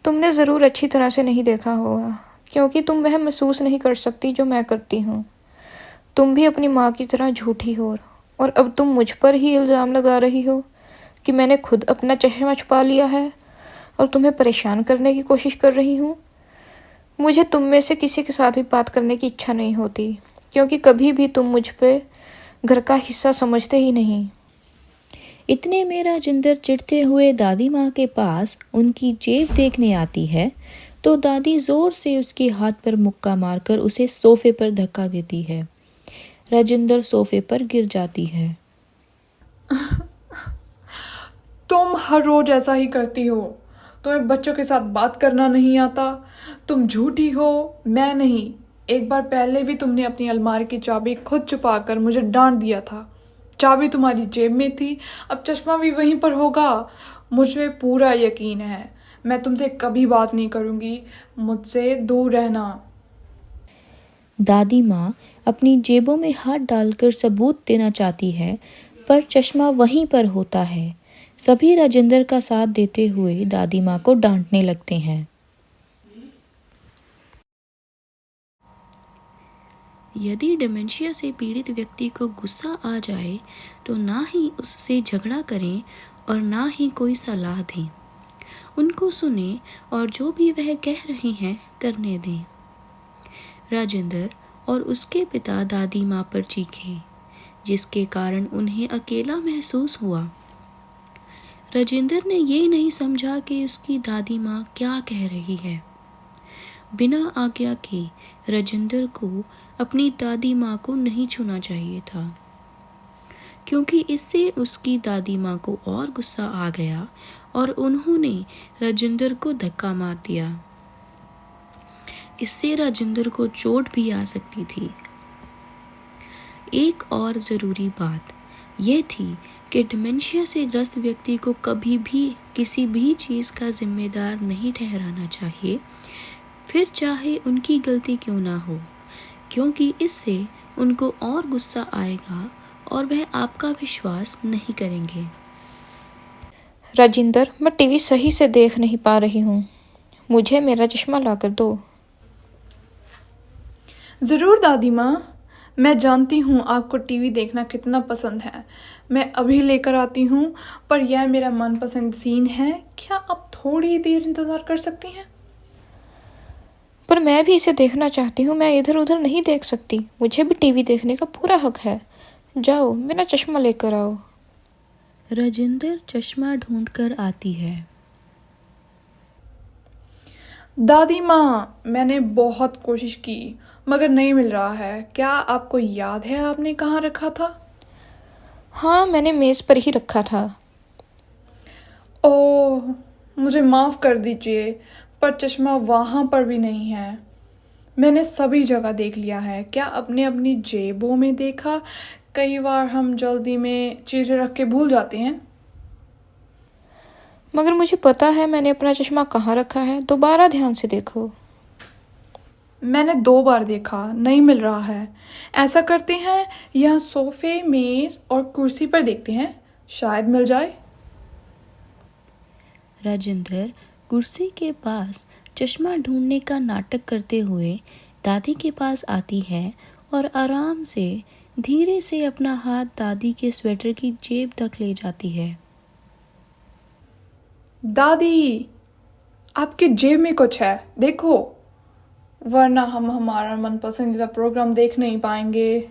तुमने ज़रूर अच्छी तरह से नहीं देखा होगा, क्योंकि तुम वह महसूस नहीं कर सकती जो मैं करती हूँ। तुम भी अपनी माँ की तरह झूठी हो, और अब तुम मुझ पर ही इल्ज़ाम लगा रही हो कि मैंने खुद अपना चश्मा छुपा लिया है और तुम्हें परेशान करने की कोशिश कर रही हूँ। मुझे तुम में से किसी के साथ भी बात करने की इच्छा नहीं होती, क्योंकि कभी भी तुम मुझ पे घर का हिस्सा समझते ही नहीं। इतने में राजेंद्र चिढ़ते हुए दादी माँ के पास उनकी जेब देखने आती है तो दादी जोर से उसके हाथ पर मुक्का मारकर उसे सोफे पर धक्का देती है। राजेंद्र सोफे पर गिर जाती है। तुम हर रोज ऐसा ही करती हो। तुम्हें बच्चों के साथ बात करना नहीं आता। तुम झूठी हो, मैं नहीं। एक बार पहले भी तुमने अपनी अलमारी की चाबी खुद छुपाकर मुझे डांट दिया था। चाबी तुम्हारी जेब में थी, अब चश्मा भी वहीं पर होगा। मुझे पूरा यकीन है। मैं तुमसे कभी बात नहीं करूंगी। मुझसे दूर रहना। दादी माँ अपनी जेबों में हाथ डालकर सबूत देना चाहती है, पर चश्मा वहीं पर होता है। सभी राजेंद्र का साथ देते हुए दादी माँ को डांटने लगते हैं। यदि डिमेंशिया से पीड़ित व्यक्ति को गुस्सा आ जाए तो ना ही उससे झगड़ा करें और ना ही कोई सलाह दें। उनको सुने और जो भी वह कह रहे हैं करने दें। राजेंद्र और उसके पिता दादी माँ पर चीखे, जिसके कारण उन्हें अकेला महसूस हुआ। राजेंद्र ने ये नहीं समझा कि उसकी दादी माँ क्या कह रही है। बिना आज्ञा के राजेंद्र को अपनी दादी माँ को नहीं छूना चाहिए था, क्योंकि इससे उसकी दादी माँ को और गुस्सा आ गया और उन्होंने राजेंद्र को धक्का मार दिया। इससे राजेंद्र को चोट भी आ सकती थी। एक और ज़रूरी बात यह थी कि डिमेंशिया से ग्रस्त व्यक्ति को कभी भी किसी भी चीज़ का जिम्मेदार नहीं ठहराना चाहिए, फिर चाहे उनकी गलती क्यों ना हो, क्योंकि इससे उनको और गुस्सा आएगा और वह आपका विश्वास नहीं करेंगे। राजेंद्र, मैं टीवी सही से देख नहीं पा रही हूँ। मुझे मेरा चश्मा लाकर दो। ज़रूर दादी माँ, मैं जानती हूँ आपको टीवी देखना कितना पसंद है। मैं अभी लेकर आती हूँ, पर यह मेरा मनपसंद सीन है। क्या आप थोड़ी देर इंतज़ार कर सकती हैं? पर मैं भी इसे देखना चाहती हूँ। मैं इधर उधर नहीं देख सकती। मुझे भी टीवी देखने का पूरा हक है। जाओ, मेरा चश्मा लेकर आओ। राजेंद्र चश्मा ढूंढकर आती है। दादी माँ, मैंने बहुत कोशिश की मगर नहीं मिल रहा है। क्या आपको याद है आपने कहाँ रखा था? हाँ, मैंने मेज़ पर ही रखा था। ओह, मुझे माफ़ कर दीजिए, पर चश्मा वहाँ पर भी नहीं है। मैंने सभी जगह देख लिया है। क्या आपने अपनी जेबों में देखा? कई बार हम जल्दी में चीज़ें रख के भूल जाते हैं। मगर मुझे पता है मैंने अपना चश्मा कहाँ रखा है। दोबारा ध्यान से देखो। मैंने 2 बार देखा, नहीं मिल रहा है। ऐसा करते हैं, यहाँ सोफे, मेज और कुर्सी पर देखते हैं, शायद मिल जाए। राजेंद्र कुर्सी के पास चश्मा ढूंढने का नाटक करते हुए दादी के पास आती है और आराम से धीरे से अपना हाथ दादी के स्वेटर की जेब तक ले जाती है। दादी, आपकी जेब में कुछ है, देखो, वरना हम हमारा मनपसंदीदा प्रोग्राम देख नहीं पाएंगे।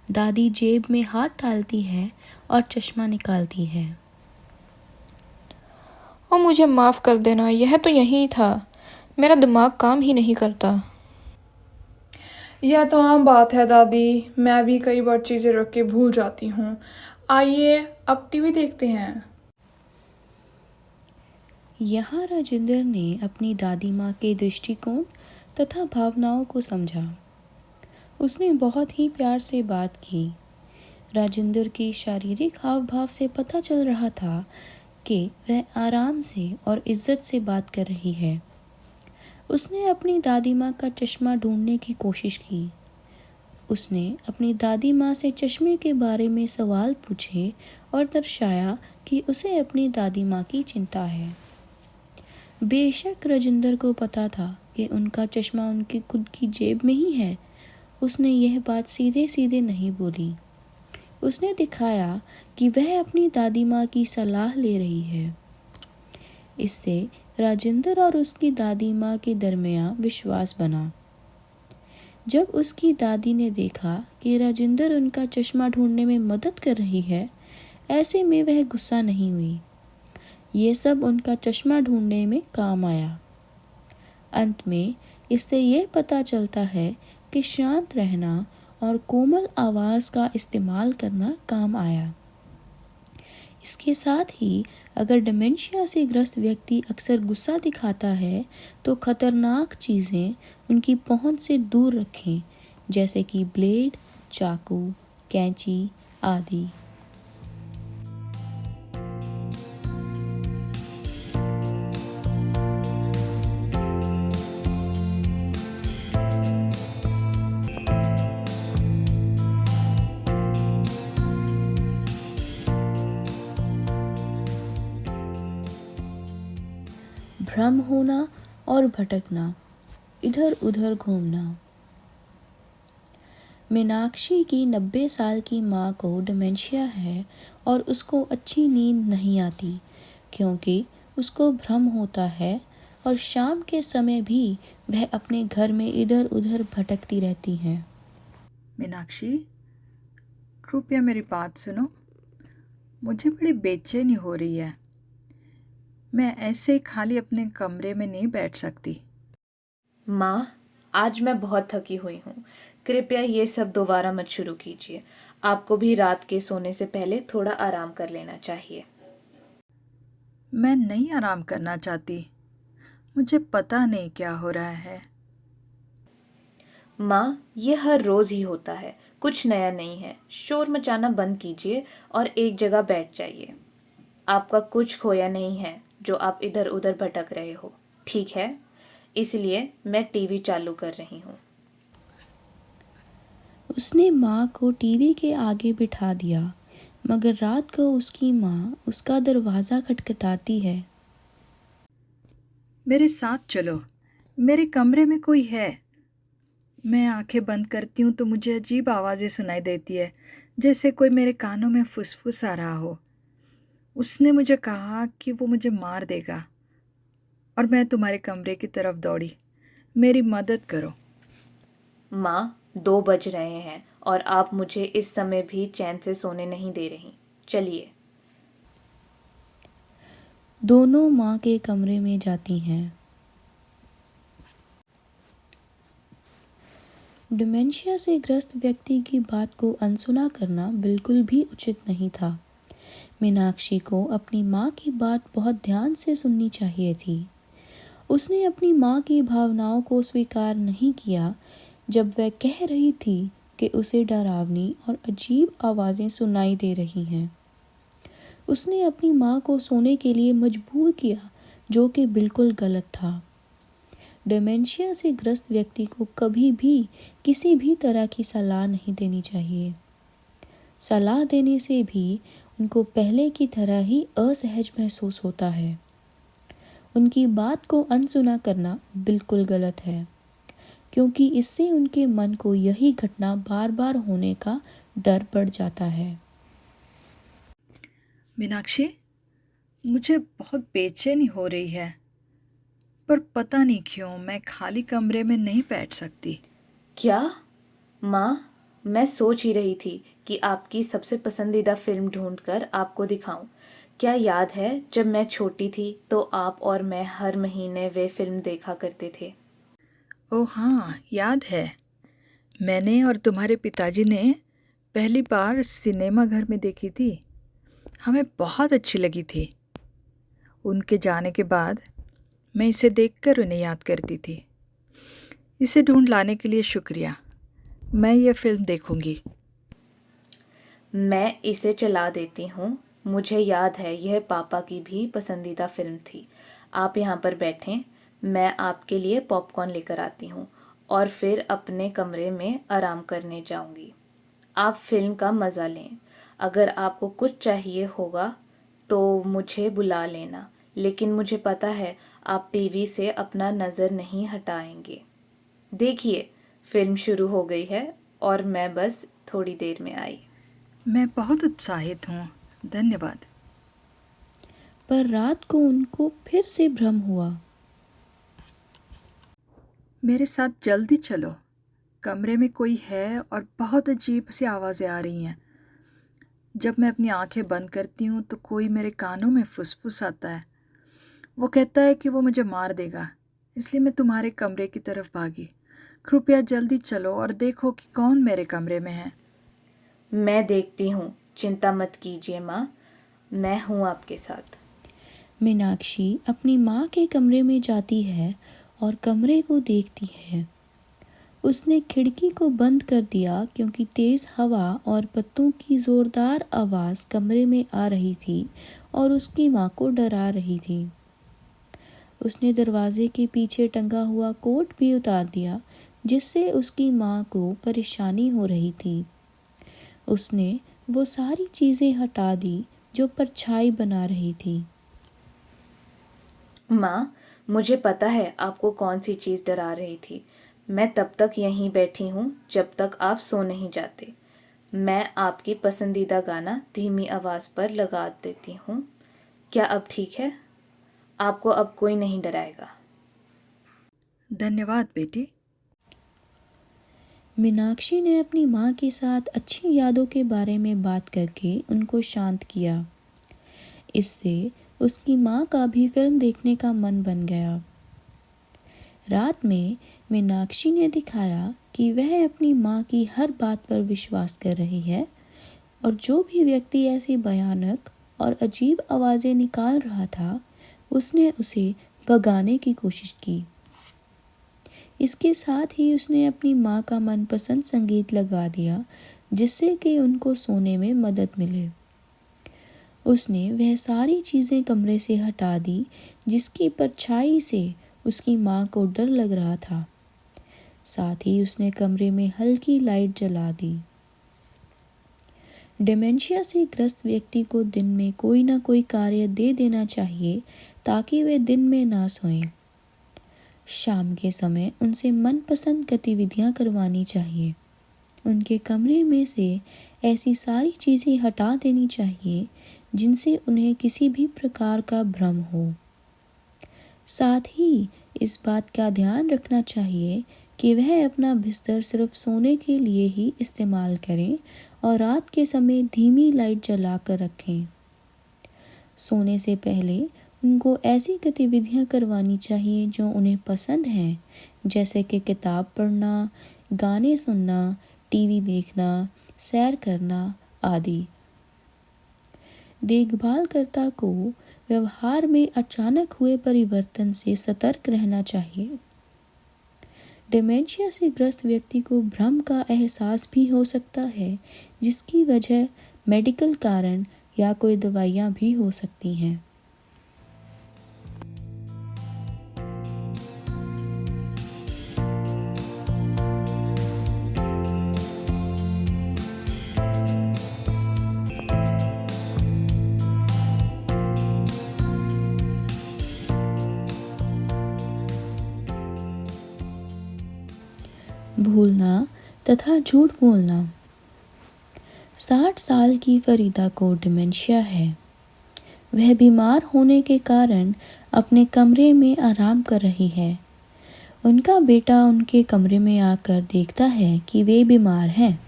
दादी जेब में हाथ डालती है और चश्मा निकालती है। और मुझे माफ़ कर देना, यह तो यही था। मेरा दिमाग काम ही नहीं करता। यह तो आम बात है दादी, मैं भी कई बार चीज़ें रख के भूल जाती हूँ। आइए अब टीवी देखते हैं। यहाँ राजेंद्र ने अपनी दादी माँ के दृष्टिकोण तथा भावनाओं को समझा। उसने बहुत ही प्यार से बात की। राजेंद्र की शारीरिक हाव भाव से पता चल रहा था कि वह आराम से और इज्जत से बात कर रही है। उसने अपनी दादी माँ का चश्मा ढूंढने की कोशिश की। उसने अपनी दादी माँ से चश्मे के बारे में सवाल पूछे और दर्शाया कि उसे अपनी दादी माँ की चिंता है। बेशक राजेंद्र को पता था कि उनका चश्मा उनकी खुद की जेब में ही है। उसने यह बात सीधे सीधे नहीं बोली। उसने दिखाया कि वह अपनी दादी माँ की सलाह ले रही है। इससे राजेंद्र और उसकी दादी माँ के दरमियान विश्वास बना। जब उसकी दादी ने देखा कि राजेंद्र उनका चश्मा ढूंढने में मदद कर रही है, ऐसे में वह गुस्सा नहीं हुई। ये सब उनका चश्मा ढूंढने में काम आया। अंत में इससे यह पता चलता है कि शांत रहना और कोमल आवाज़ का इस्तेमाल करना काम आया। इसके साथ ही अगर डिमेंशिया से ग्रस्त व्यक्ति अक्सर गुस्सा दिखाता है तो खतरनाक चीज़ें उनकी पहुंच से दूर रखें, जैसे कि ब्लेड, चाकू, कैंची आदि। भ्रम होना और भटकना, इधर उधर घूमना। मीनाक्षी की 90 साल की माँ को डिमेंशिया है और उसको अच्छी नींद नहीं आती क्योंकि उसको भ्रम होता है और शाम के समय भी वह अपने घर में इधर उधर भटकती रहती हैं। मीनाक्षी, कृपया मेरी बात सुनो। मुझे बड़ी बेचैनी हो रही है। मैं ऐसे खाली अपने कमरे में नहीं बैठ सकती। माँ, आज मैं बहुत थकी हुई हूँ। कृपया ये सब दोबारा मत शुरू कीजिए। आपको भी रात के सोने से पहले थोड़ा आराम कर लेना चाहिए। मैं नहीं आराम करना चाहती। मुझे पता नहीं क्या हो रहा है। माँ, ये हर रोज़ ही होता है, कुछ नया नहीं है। शोर मचाना बंद कीजिए और एक जगह बैठ जाइए। आपका कुछ खोया नहीं है जो आप इधर उधर भटक रहे हो, ठीक है? इसलिए मैं टीवी चालू कर रही हूँ। उसने माँ को टीवी के आगे बिठा दिया, मगर रात को उसकी माँ उसका दरवाज़ा खटखटाती है। मेरे साथ चलो, मेरे कमरे में कोई है। मैं आंखें बंद करती हूँ तो मुझे अजीब आवाज़ें सुनाई देती है, जैसे कोई मेरे कानों में फुसफुस आ रहा हो। उसने मुझे कहा कि वो मुझे मार देगा और मैं तुम्हारे कमरे की तरफ दौड़ी। मेरी मदद करो। माँ, 2 बज रहे हैं और आप मुझे इस समय भी चैन से सोने नहीं दे रही। चलिए। दोनों माँ के कमरे में जाती हैं। डिमेंशिया से ग्रस्त व्यक्ति की बात को अनसुना करना बिल्कुल भी उचित नहीं था। मीनाक्षी को अपनी माँ की बात बहुत ध्यान से सुननी चाहिए थी। उसने अपनी माँ की भावनाओं को स्वीकार नहीं किया जब वह कह रही थी कि उसे डरावनी और अजीब आवाज़ें सुनाई दे रही हैं। उसने अपनी माँ को सोने के लिए मजबूर किया, जो कि बिल्कुल गलत था। डिमेंशिया से ग्रस्त व्यक्ति को कभी भी किसी भी तरह की सलाह नहीं देनी चाहिए। सलाह देने से भी उनको पहले की तरह ही असहज महसूस होता है। उनकी बात को अनसुना करना बिल्कुल गलत है, क्योंकि इससे उनके मन को यही घटना बार बार होने का डर बढ़ जाता है। मीनाक्षी, मुझे बहुत बेचैनी हो रही है, पर पता नहीं क्यों मैं खाली कमरे में नहीं बैठ सकती। क्या? माँ, मैं सोच ही रही थी कि आपकी सबसे पसंदीदा फिल्म ढूंढकर आपको दिखाऊं। क्या याद है जब मैं छोटी थी तो आप और मैं हर महीने वे फिल्म देखा करते थे? ओह हाँ, याद है। मैंने और तुम्हारे पिताजी ने पहली बार सिनेमा घर में देखी थी। हमें बहुत अच्छी लगी थी। उनके जाने के बाद मैं इसे देखकर उन्हें याद करती थी। इसे ढूंढ लाने के लिए शुक्रिया। मैं ये फिल्म देखूंगी। मैं इसे चला देती हूँ। मुझे याद है यह पापा की भी पसंदीदा फिल्म थी। आप यहाँ पर बैठें, मैं आपके लिए पॉपकॉर्न लेकर आती हूँ और फिर अपने कमरे में आराम करने जाऊँगी। आप फिल्म का मज़ा लें। अगर आपको कुछ चाहिए होगा तो मुझे बुला लेना, लेकिन मुझे पता है आप टीवी से अपना नज़र नहीं हटाएंगे। देखिए, फिल्म शुरू हो गई है और मैं बस थोड़ी देर में आई। मैं बहुत उत्साहित हूँ। धन्यवाद। पर रात को उनको फिर से भ्रम हुआ। मेरे साथ जल्दी चलो। कमरे में कोई है और बहुत अजीब सी आवाज़ें आ रही हैं। जब मैं अपनी आंखें बंद करती हूँ तो कोई मेरे कानों में फुसफुसाता है। वो कहता है कि वो मुझे मार देगा, इसलिए मैं तुम्हारे कमरे की तरफ भागी। कृपया जल्दी चलो और देखो कि कौन मेरे कमरे में है। मैं देखती हूँ, चिंता मत कीजिए माँ, मैं हूँ आपके साथ। मीनाक्षी अपनी माँ के कमरे में जाती है और कमरे को देखती है। उसने खिड़की को बंद कर दिया क्योंकि तेज़ हवा और पत्तों की ज़ोरदार आवाज़ कमरे में आ रही थी और उसकी माँ को डरा रही थी। उसने दरवाजे के पीछे टंगा हुआ कोट भी उतार दिया जिससे उसकी माँ को परेशानी हो रही थी। उसने वो सारी चीज़ें हटा दी जो परछाई बना रही थी। माँ, मुझे पता है आपको कौन सी चीज़ डरा रही थी। मैं तब तक यहीं बैठी हूँ जब तक आप सो नहीं जाते। मैं आपकी पसंदीदा गाना धीमी आवाज़ पर लगा देती हूँ। क्या अब ठीक है? आपको अब कोई नहीं डराएगा। धन्यवाद बेटी। मीनाक्षी ने अपनी माँ के साथ अच्छी यादों के बारे में बात करके उनको शांत किया। इससे उसकी माँ का भी फिल्म देखने का मन बन गया। रात में मीनाक्षी ने दिखाया कि वह अपनी माँ की हर बात पर विश्वास कर रही है और जो भी व्यक्ति ऐसी भयानक और अजीब आवाज़ें निकाल रहा था उसने उसे भगाने की कोशिश की। इसके साथ ही उसने अपनी माँ का मनपसंद संगीत लगा दिया जिससे कि उनको सोने में मदद मिले। उसने वह सारी चीज़ें कमरे से हटा दी जिसकी परछाई से उसकी माँ को डर लग रहा था। साथ ही उसने कमरे में हल्की लाइट जला दी। डिमेंशिया से ग्रस्त व्यक्ति को दिन में कोई ना कोई कार्य दे देना चाहिए ताकि वे दिन में ना सोएं। शाम के समय उनसे मनपसंद गतिविधियां करवानी चाहिए। उनके कमरे में से ऐसी सारी चीज़ें हटा देनी चाहिए जिनसे उन्हें किसी भी प्रकार का भ्रम हो। साथ ही इस बात का ध्यान रखना चाहिए कि वह अपना बिस्तर सिर्फ सोने के लिए ही इस्तेमाल करें और रात के समय धीमी लाइट जलाकर रखें। सोने से पहले उनको ऐसी गतिविधियां करवानी चाहिए जो उन्हें पसंद हैं, जैसे कि किताब पढ़ना, गाने सुनना, टीवी देखना, सैर करना आदि। देखभालकर्ता को व्यवहार में अचानक हुए परिवर्तन से सतर्क रहना चाहिए। डिमेंशिया से ग्रस्त व्यक्ति को भ्रम का एहसास भी हो सकता है जिसकी वजह मेडिकल कारण या कोई दवाइयाँ भी हो सकती हैं। भूलना तथा झूठ बोलना। 60 साल की फरीदा को डिमेंशिया है। वह बीमार होने के कारण अपने कमरे में आराम कर रही है। उनका बेटा उनके कमरे में आकर देखता है कि वे बीमार हैं।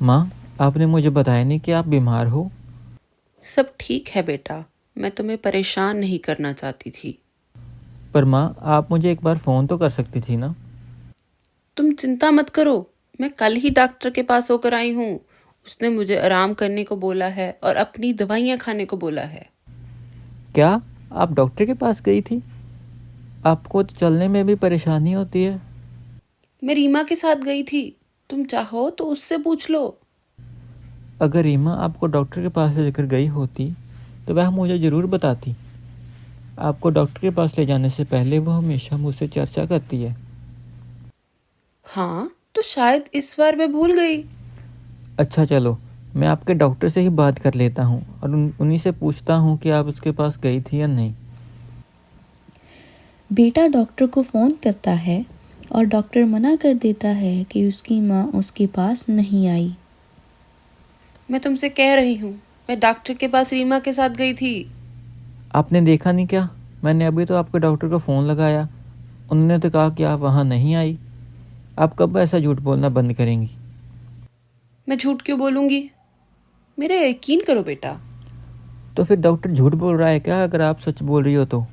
माँ, आपने मुझे बताया नहीं कि आप बीमार हो। सब ठीक है बेटा, मैं तुम्हें परेशान नहीं करना चाहती थी। पर माँ, आप मुझे एक बार फ़ोन तो कर सकती थी ना। तुम चिंता मत करो, मैं कल ही डॉक्टर के पास होकर आई हूँ। उसने मुझे आराम करने को बोला है और अपनी दवाइयाँ खाने को बोला है। क्या आप डॉक्टर के पास गई थी? आपको तो चलने में भी परेशानी होती है। मैं रीमा के साथ गई थी, तुम चाहो तो उससे पूछ लो। अगर रीमा आपको डॉक्टर के पास लेकर गई होती तो वह मुझे ज़रूर बताती। आपको डॉक्टर के पास ले जाने से पहले वो हमेशा मुझसे चर्चा करती है। हाँ, तो शायद इस बार मैं भूल गई। अच्छा चलो, मैं आपके डॉक्टर से ही बात कर लेता हूँ और उन्हीं से पूछता हूँ कि आप उसके पास गई थी या नहीं। बेटा डॉक्टर को फ़ोन करता है और डॉक्टर मना कर देता है कि उसकी माँ उसके पास नहीं आई। मैं तुमसे कह रही हूँ, मैं डॉक्टर के पास रीमा के साथ गई थी। आपने देखा नहीं क्या? मैंने अभी तो आपके डॉक्टर को फ़ोन लगाया, उन्होंने तो कहा कि आप वहाँ नहीं आई। आप कब ऐसा झूठ बोलना बंद करेंगी? मैं झूठ क्यों बोलूँगी? मेरा यकीन करो बेटा। तो फिर डॉक्टर झूठ बोल रहा है क्या अगर आप सच बोल रही हो तो?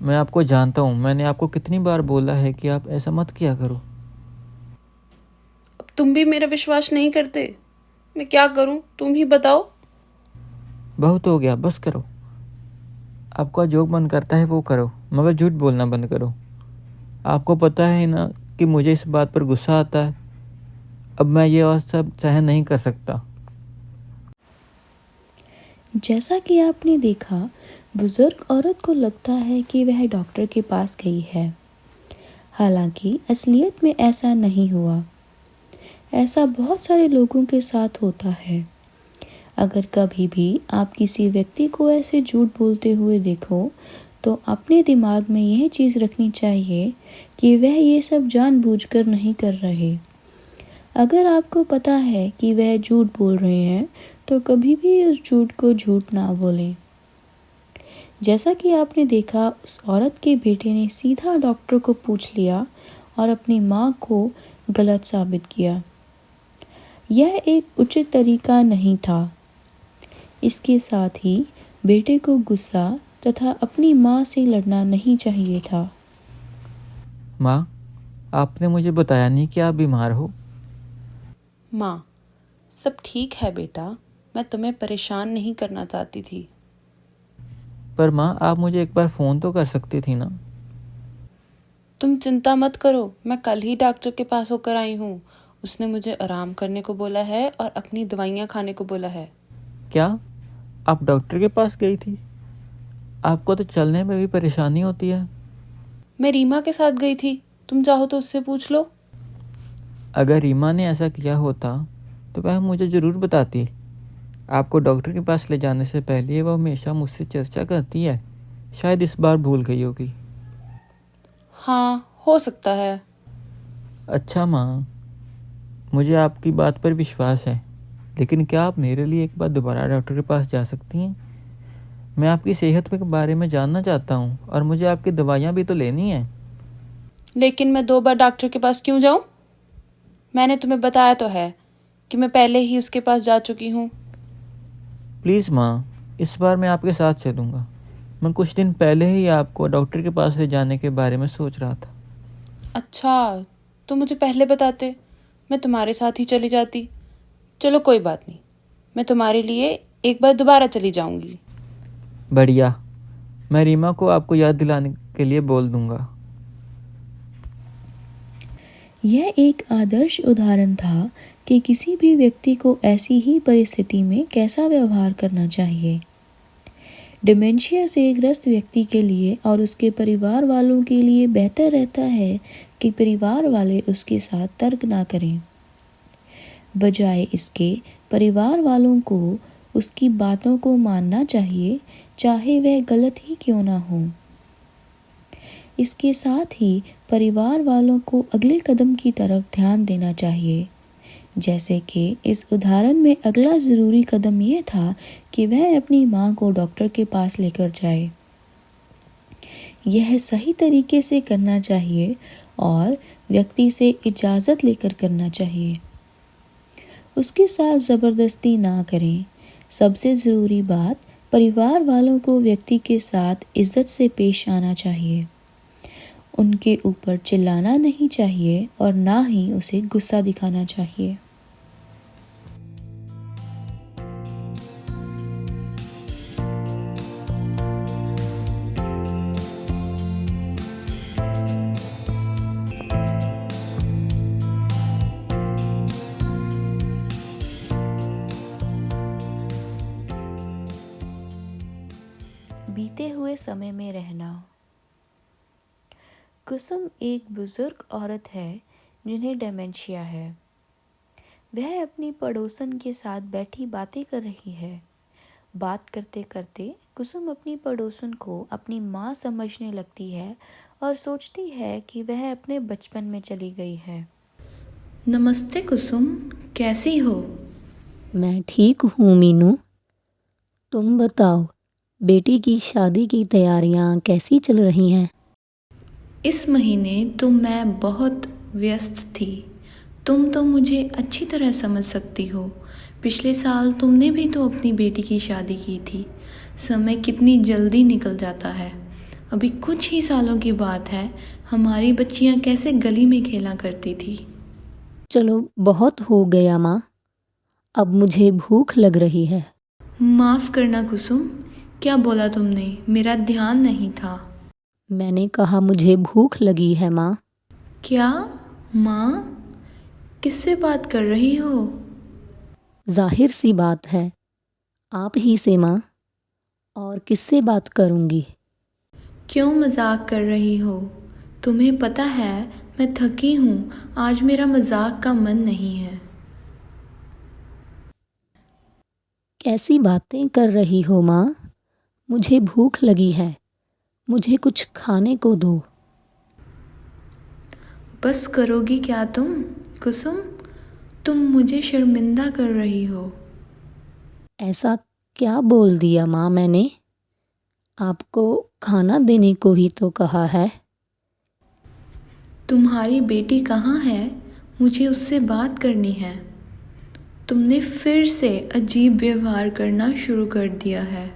मैं आपको जानता हूँ, मैंने आपको कितनी बार बोला है कि आप ऐसा मत किया करो। अब तुम भी मेरा विश्वास नहीं करते, मैं क्या करूं? तुम ही बताओ। बहुत हो गया, बस करो। आपका जो मन करता है वो करो, मगर झूठ बोलना बंद करो। आपको पता है ना कि मुझे इस बात पर गुस्सा आता है। अब मैं ये और सब सहन नहीं कर सकता। जैसा कि आपने देखा, बुजुर्ग औरत को लगता है कि वह डॉक्टर के पास गई है, हालांकि असलियत में ऐसा नहीं हुआ। ऐसा बहुत सारे लोगों के साथ होता है। अगर कभी भी आप किसी व्यक्ति को ऐसे झूठ बोलते हुए देखो तो अपने दिमाग में यह चीज़ रखनी चाहिए कि वह ये सब जानबूझकर नहीं कर रहे। अगर आपको पता है कि वह झूठ बोल रहे हैं तो कभी भी उस झूठ को झूठ ना बोलें। जैसा कि आपने देखा, उस औरत के बेटे ने सीधा डॉक्टर को पूछ लिया और अपनी माँ को गलत साबित किया। यह एक उचित तरीका नहीं था। इसके साथ ही बेटे को गुस्सा तथा अपनी माँ से लड़ना नहीं चाहिए था। माँ, आपने मुझे बताया नहीं कि आप बीमार हो। माँ, सब ठीक है बेटा, मैं तुम्हें परेशान नहीं करना चाहती थी। पर माँ, आप मुझे एक बार फ़ोन तो कर सकती थी ना। तुम चिंता मत करो, मैं कल ही डॉक्टर के पास होकर आई हूँ। उसने मुझे आराम करने को बोला है और अपनी दवाइयाँ खाने को बोला है। क्या आप डॉक्टर के पास गई थी? आपको तो चलने में भी परेशानी होती है। मैं रीमा के साथ गई थी, तुम चाहो तो उससे पूछ लो। अगर रीमा ने ऐसा किया होता तो वह मुझे ज़रूर बताती। आपको डॉक्टर के पास ले जाने से पहले वह हमेशा मुझसे चर्चा करती है। शायद इस बार भूल गई होगी। हाँ, हो सकता है। अच्छा माँ, मुझे आपकी बात पर विश्वास है, लेकिन क्या आप मेरे लिए एक बार दोबारा डॉक्टर के पास जा सकती हैं? मैं आपकी सेहत के बारे में जानना चाहता हूँ और मुझे आपकी दवाइयाँ भी तो लेनी है। लेकिन मैं 2 बार डॉक्टर के पास क्यों जाऊँ? मैंने तुम्हें बताया तो है कि मैं पहले ही उसके पास जा चुकी हूँ। प्लीज़ माँ, इस बार मैं आपके साथ चलूँगा। मैं कुछ दिन पहले ही आपको डॉक्टर के पास ले जाने के बारे में सोच रहा था। अच्छा, तो मुझे पहले बताते, मैं तुम्हारे साथ ही चली जाती। चलो कोई बात नहीं, मैं तुम्हारे लिए एक बार दोबारा चली जाऊंगी। बढ़िया, मैं रीमा को आपको याद दिलाने के लिए बोल दूंगा। यह एक आदर्श उदाहरण था कि किसी भी व्यक्ति को ऐसी ही परिस्थिति में कैसा व्यवहार करना चाहिए। डिमेंशिया से ग्रस्त व्यक्ति के लिए और उसके परिवार वालों के लिए बेहतर रहता है कि परिवार वाले उसके साथ तर्क ना करें। बजाय इसके परिवार वालों को उसकी बातों को मानना चाहिए, चाहे वह गलत ही क्यों ना हो। इसके साथ ही परिवार वालों को अगले कदम की तरफ ध्यान देना चाहिए, जैसे कि इस उदाहरण में अगला ज़रूरी कदम यह था कि वह अपनी माँ को डॉक्टर के पास लेकर जाए। यह सही तरीके से करना चाहिए और व्यक्ति से इजाज़त लेकर करना चाहिए। उसके साथ ज़बरदस्ती ना करें। सबसे ज़रूरी बात, परिवार वालों को व्यक्ति के साथ इज्जत से पेश आना चाहिए। उनके ऊपर चिल्लाना नहीं चाहिए और ना ही उसे गुस्सा दिखाना चाहिए। बीते हुए समय में रहना। कुसुम एक बुजुर्ग औरत है जिन्हें डेमेंशिया है। वह अपनी पड़ोसन के साथ बैठी बातें कर रही है। बात करते करते कुसुम अपनी पड़ोसन को अपनी माँ समझने लगती है और सोचती है कि वह अपने बचपन में चली गई है। नमस्ते कुसुम, कैसी हो? मैं ठीक हूँ मीनू, तुम बताओ, बेटी की शादी की तैयारियाँ कैसी चल रही हैं? इस महीने तो मैं बहुत व्यस्त थी। तुम तो मुझे अच्छी तरह समझ सकती हो। पिछले साल तुमने भी तो अपनी बेटी की शादी की थी। समय कितनी जल्दी निकल जाता है। अभी कुछ ही सालों की बात है, हमारी बच्चियां कैसे गली में खेला करती थी। चलो बहुत हो गया माँ, अब मुझे भूख लग रही है। माफ़ करना कुसुम, क्या बोला तुमने? मेरा ध्यान नहीं था। मैंने कहा मुझे भूख लगी है माँ। क्या? माँ? किससे बात कर रही हो? जाहिर सी बात है, आप ही से माँ, और किससे बात करूँगी। क्यों मजाक कर रही हो? तुम्हें पता है मैं थकी हूँ, आज मेरा मजाक का मन नहीं है। कैसी बातें कर रही हो माँ? मुझे भूख लगी है, मुझे कुछ खाने को दो। बस करोगी क्या तुम? कुसुम, तुम मुझे शर्मिंदा कर रही हो। ऐसा क्या बोल दिया माँ मैंने? आपको खाना देने को ही तो कहा है। तुम्हारी बेटी कहाँ है? मुझे उससे बात करनी है। तुमने फिर से अजीब व्यवहार करना शुरू कर दिया है।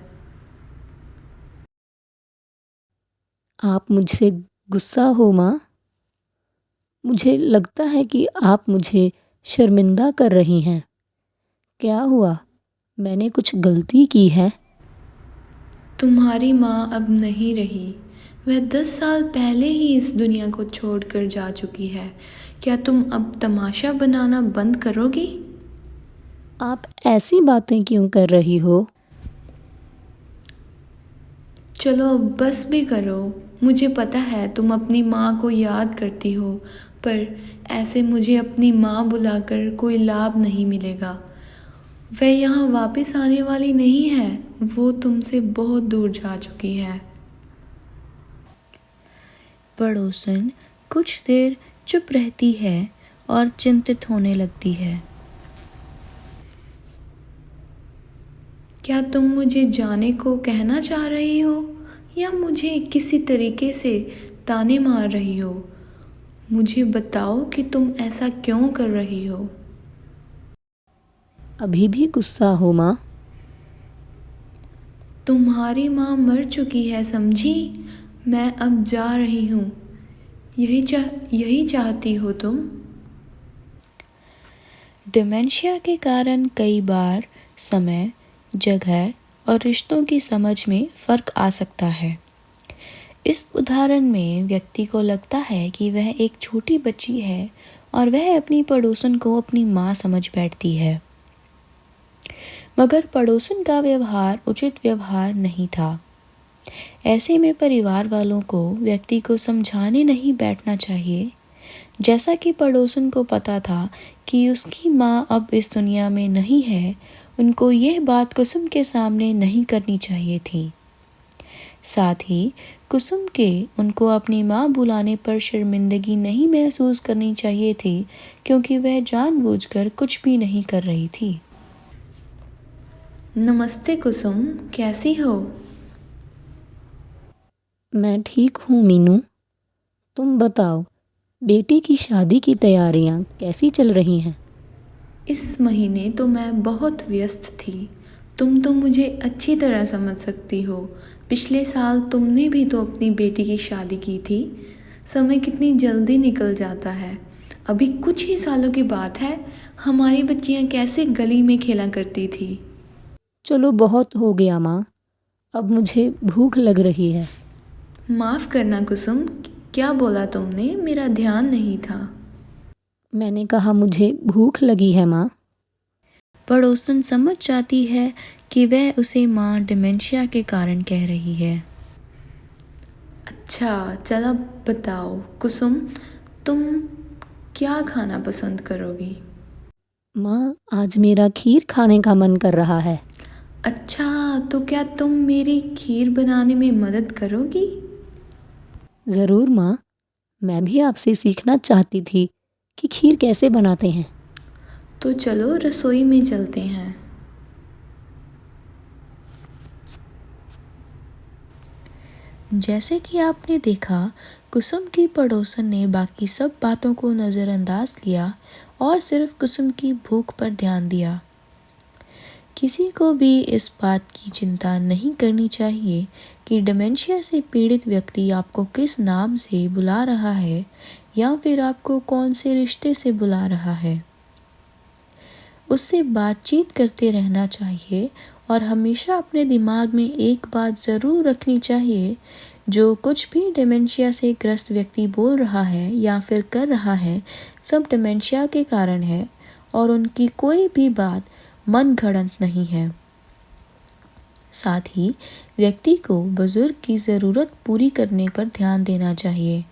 आप मुझसे गुस्सा हो माँ? मुझे लगता है कि आप मुझे शर्मिंदा कर रही हैं। क्या हुआ? मैंने कुछ गलती की है? तुम्हारी माँ अब नहीं रही। वह 10 साल पहले ही इस दुनिया को छोड़कर जा चुकी है। क्या तुम अब तमाशा बनाना बंद करोगी? आप ऐसी बातें क्यों कर रही हो? चलो अब बस भी करो। मुझे पता है तुम अपनी माँ को याद करती हो, पर ऐसे मुझे अपनी माँ बुलाकर कोई लाभ नहीं मिलेगा। वह यहाँ वापस आने वाली नहीं है, वो तुमसे बहुत दूर जा चुकी है। पड़ोसन कुछ देर चुप रहती है और चिंतित होने लगती है। क्या तुम मुझे जाने को कहना चाह रही हो या मुझे किसी तरीके से ताने मार रही हो? मुझे बताओ कि तुम ऐसा क्यों कर रही हो। अभी भी गुस्सा हो माँ? तुम्हारी माँ मर चुकी है, समझी? मैं अब जा रही हूँ। यही चाहती हो तुम? डिमेंशिया के कारण कई बार समय, जगह और रिश्तों की समझ में फ़र्क आ सकता है। इस उदाहरण में व्यक्ति को लगता है कि वह एक छोटी बच्ची है और वह अपनी पड़ोसन को अपनी माँ समझ बैठती है, मगर पड़ोसन का व्यवहार उचित व्यवहार नहीं था। ऐसे में परिवार वालों को व्यक्ति को समझाने नहीं बैठना चाहिए। जैसा कि पड़ोसन को पता था कि उसकी माँ अब इस दुनिया में नहीं है, उनको यह बात कुसुम के सामने नहीं करनी चाहिए थी। साथ ही कुसुम के उनको अपनी माँ बुलाने पर शर्मिंदगी नहीं महसूस करनी चाहिए थी, क्योंकि वह जानबूझकर कुछ भी नहीं कर रही थी। नमस्ते कुसुम, कैसी हो? मैं ठीक हूँ मीनू। तुम बताओ, बेटी की शादी की तैयारियाँ कैसी चल रही हैं? इस महीने तो मैं बहुत व्यस्त थी। तुम तो मुझे अच्छी तरह समझ सकती हो। पिछले साल तुमने भी तो अपनी बेटी की शादी की थी। समय कितनी जल्दी निकल जाता है। अभी कुछ ही सालों की बात है, हमारी बच्चियां कैसे गली में खेला करती थी। चलो बहुत हो गया माँ, अब मुझे भूख लग रही है। माफ़ करना कुसुम, क्या बोला तुमने? मेरा ध्यान नहीं था। मैंने कहा मुझे भूख लगी है माँ। पड़ोसन समझ जाती है कि वह उसे माँ डिमेंशिया के कारण कह रही है। अच्छा, चलो बताओ कुसुम, तुम क्या खाना पसंद करोगी? माँ, आज मेरा खीर खाने का मन कर रहा है। अच्छा, तो क्या तुम मेरी खीर बनाने में मदद करोगी? ज़रूर माँ, मैं भी आपसे सीखना चाहती थी कि खीर कैसे बनाते हैं। तो चलो रसोई में चलते हैं। जैसे कि आपने देखा, कुसुम की पड़ोसन ने बाकी सब बातों को नज़रअंदाज किया और सिर्फ कुसुम की भूख पर ध्यान दिया। किसी को भी इस बात की चिंता नहीं करनी चाहिए कि डिमेंशिया से पीड़ित व्यक्ति आपको किस नाम से बुला रहा है या फिर आपको कौन से रिश्ते से बुला रहा है। उससे बातचीत करते रहना चाहिए और हमेशा अपने दिमाग में एक बात ज़रूर रखनी चाहिए, जो कुछ भी डिमेंशिया से ग्रस्त व्यक्ति बोल रहा है या फिर कर रहा है सब डिमेंशिया के कारण है और उनकी कोई भी बात मन घड़ंत नहीं है। साथ ही व्यक्ति को बुजुर्ग की ज़रूरत पूरी करने पर ध्यान देना चाहिए,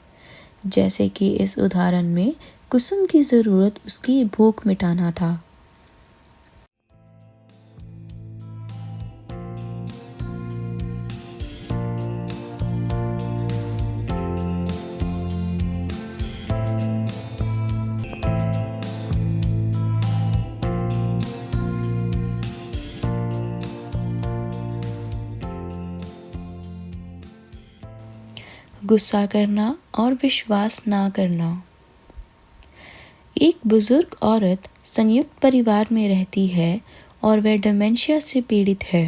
जैसे कि इस उदाहरण में कुसुम की ज़रूरत उसकी भूख मिटाना था। गुस्सा करना और विश्वास ना करना। एक बुजुर्ग औरत संयुक्त परिवार में रहती है और वह डिमेंशिया से पीड़ित है।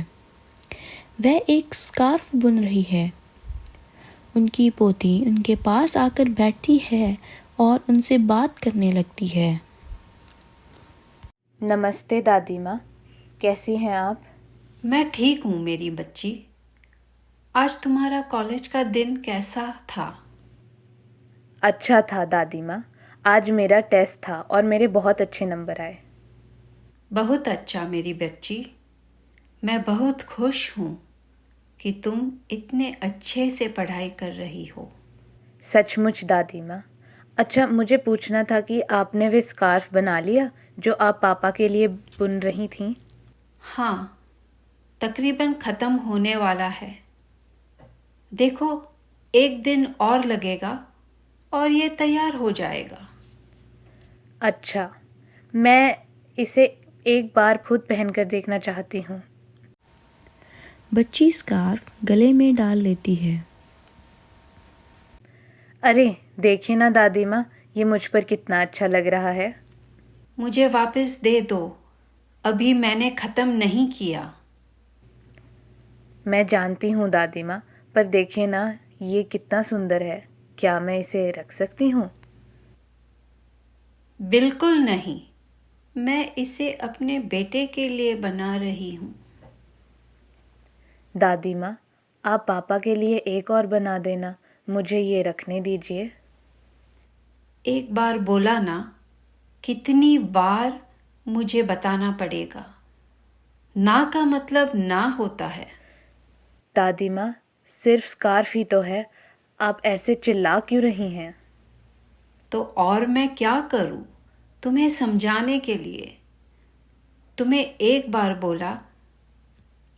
वह एक स्कार्फ बुन रही है। उनकी पोती उनके पास आकर बैठती है और उनसे बात करने लगती है। नमस्ते दादी माँ, कैसी हैं आप? मैं ठीक हूँ मेरी बच्ची। आज तुम्हारा कॉलेज का दिन कैसा था? अच्छा था दादी माँ, आज मेरा टेस्ट था और मेरे बहुत अच्छे नंबर आए। बहुत अच्छा मेरी बच्ची। मैं बहुत खुश हूँ कि तुम इतने अच्छे से पढ़ाई कर रही हो। सचमुच दादी माँ। अच्छा, मुझे पूछना था कि आपने वे स्कार्फ बना लिया जो आप पापा के लिए बुन रही थीं? हाँ, तकरीबन ख़त्म होने वाला है। देखो, एक दिन और लगेगा और ये तैयार हो जाएगा। अच्छा, मैं इसे एक बार खुद पहनकर देखना चाहती हूँ। बच्ची स्कार्फ गले में डाल लेती है। अरे देखिए ना दादी माँ, ये मुझ पर कितना अच्छा लग रहा है। मुझे वापस दे दो, अभी मैंने ख़त्म नहीं किया। मैं जानती हूँ दादी माँ, पर देखिए ना, ये कितना सुंदर है। क्या मैं इसे रख सकती हूँ? बिल्कुल नहीं, मैं इसे अपने बेटे के लिए बना रही हूँ। दादी माँ, आप पापा के लिए एक और बना देना, मुझे ये रखने दीजिए। एक बार बोला ना, कितनी बार मुझे बताना पड़ेगा? ना का मतलब ना होता है। दादी माँ, सिर्फ स्कार्फ ही तो है, आप ऐसे चिल्ला क्यों रही हैं? तो और मैं क्या करूं तुम्हें समझाने के लिए? तुम्हें एक बार बोला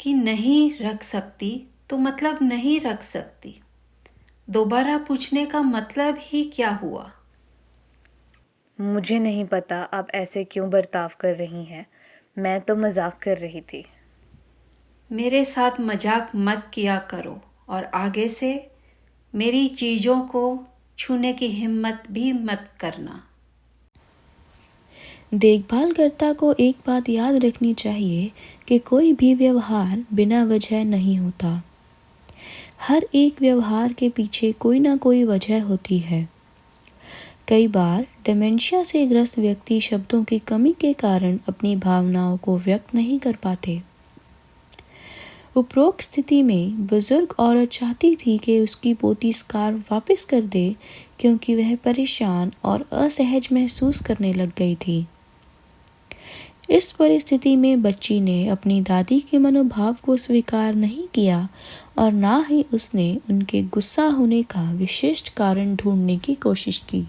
कि नहीं रख सकती तो मतलब नहीं रख सकती। दोबारा पूछने का मतलब ही क्या हुआ? मुझे नहीं पता आप ऐसे क्यों बर्ताव कर रही हैं। मैं तो मजाक कर रही थी। मेरे साथ मजाक मत किया करो और आगे से मेरी चीज़ों को छूने की हिम्मत भी मत करना। देखभालकर्ता को एक बात याद रखनी चाहिए कि कोई भी व्यवहार बिना वजह नहीं होता। हर एक व्यवहार के पीछे कोई ना कोई वजह होती है। कई बार डिमेंशिया से ग्रस्त व्यक्ति शब्दों की कमी के कारण अपनी भावनाओं को व्यक्त नहीं कर पाते। उपरोक्त स्थिति में बुजुर्ग औरत चाहती थी कि उसकी पोती स्कार्फ वापस कर दे, क्योंकि वह परेशान और असहज महसूस करने लग गई थी। इस परिस्थिति में बच्ची ने अपनी दादी के मनोभाव को स्वीकार नहीं किया और ना ही उसने उनके गुस्सा होने का विशिष्ट कारण ढूंढने की कोशिश की।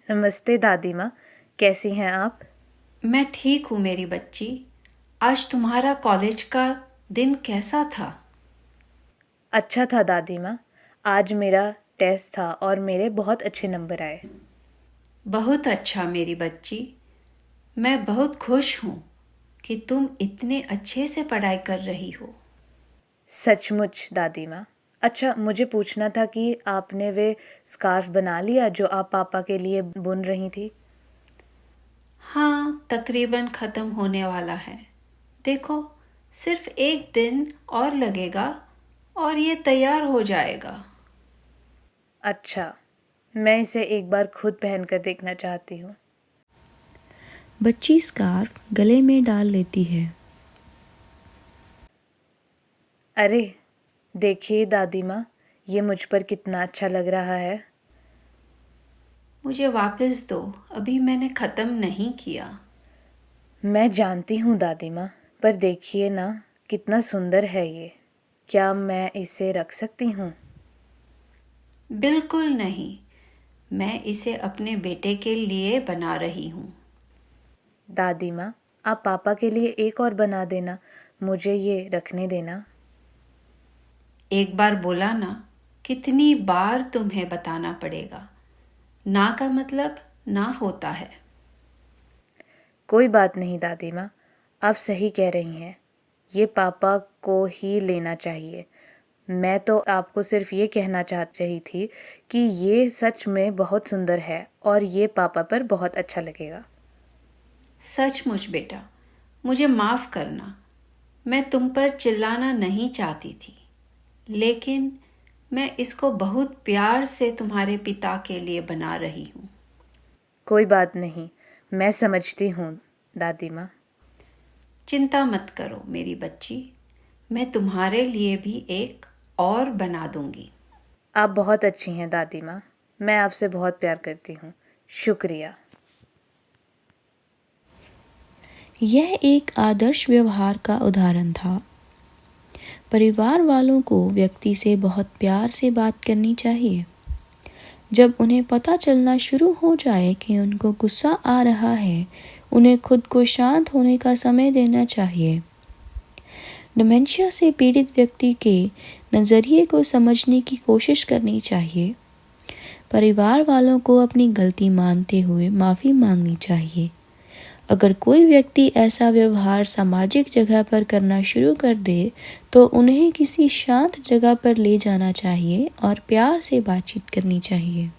नमस्ते दादी माँ, कैसी हैं आप? मैं ठीक हूँ मेरी बच्ची। आज तुम्हारा कॉलेज का दिन कैसा था? अच्छा था दादी माँ, आज मेरा टेस्ट था और मेरे बहुत अच्छे नंबर आए। बहुत अच्छा मेरी बच्ची। मैं बहुत खुश हूँ कि तुम इतने अच्छे से पढ़ाई कर रही हो। सचमुच दादी माँ। अच्छा, मुझे पूछना था कि आपने वे स्कार्फ बना लिया जो आप पापा के लिए बुन रही थी? हाँ, तकरीबन ख़त्म होने वाला है। देखो, सिर्फ 1 दिन और लगेगा और ये तैयार हो जाएगा। अच्छा, मैं इसे एक बार खुद पहनकर देखना चाहती हूँ। बच्ची स्कार्फ गले में डाल लेती है। अरे देखिए दादी माँ, ये मुझ पर कितना अच्छा लग रहा है। मुझे वापस दो, अभी मैंने ख़त्म नहीं किया। मैं जानती हूँ दादी माँ, पर देखिए ना कितना सुंदर है ये। क्या मैं इसे रख सकती हूँ? बिल्कुल नहीं, मैं इसे अपने बेटे के लिए बना रही हूँ। दादी माँ, आप पापा के लिए एक और बना देना, मुझे ये रखने देना। एक बार बोला ना, कितनी बार तुम्हें बताना पड़ेगा? ना का मतलब ना होता है। कोई बात नहीं दादी माँ, आप सही कह रही हैं। ये पापा को ही लेना चाहिए। मैं तो आपको सिर्फ ये कहना चाह रही थी कि ये सच में बहुत सुंदर है और ये पापा पर बहुत अच्छा लगेगा। सचमुच बेटा, मुझे माफ़ करना। मैं तुम पर चिल्लाना नहीं चाहती थी, लेकिन मैं इसको बहुत प्यार से तुम्हारे पिता के लिए बना रही हूँ। कोई बात नहीं, मैं समझती हूँ दादी माँ। चिंता मत करो मेरी बच्ची, मैं तुम्हारे लिए भी एक और बना दूंगी। आप बहुत अच्छी हैं दादी माँ, मैं आपसे बहुत प्यार करती हूँ। शुक्रिया। यह एक आदर्श व्यवहार का उदाहरण था। परिवार वालों को व्यक्ति से बहुत प्यार से बात करनी चाहिए। जब उन्हें पता चलना शुरू हो जाए कि उनको गुस्सा आ रहा है, उन्हें खुद को शांत होने का समय देना चाहिए। डिमेंशिया से पीड़ित व्यक्ति के नज़रिए को समझने की कोशिश करनी चाहिए। परिवार वालों को अपनी गलती मानते हुए माफ़ी मांगनी चाहिए। अगर कोई व्यक्ति ऐसा व्यवहार सामाजिक जगह पर करना शुरू कर दे तो उन्हें किसी शांत जगह पर ले जाना चाहिए और प्यार से बातचीत करनी चाहिए।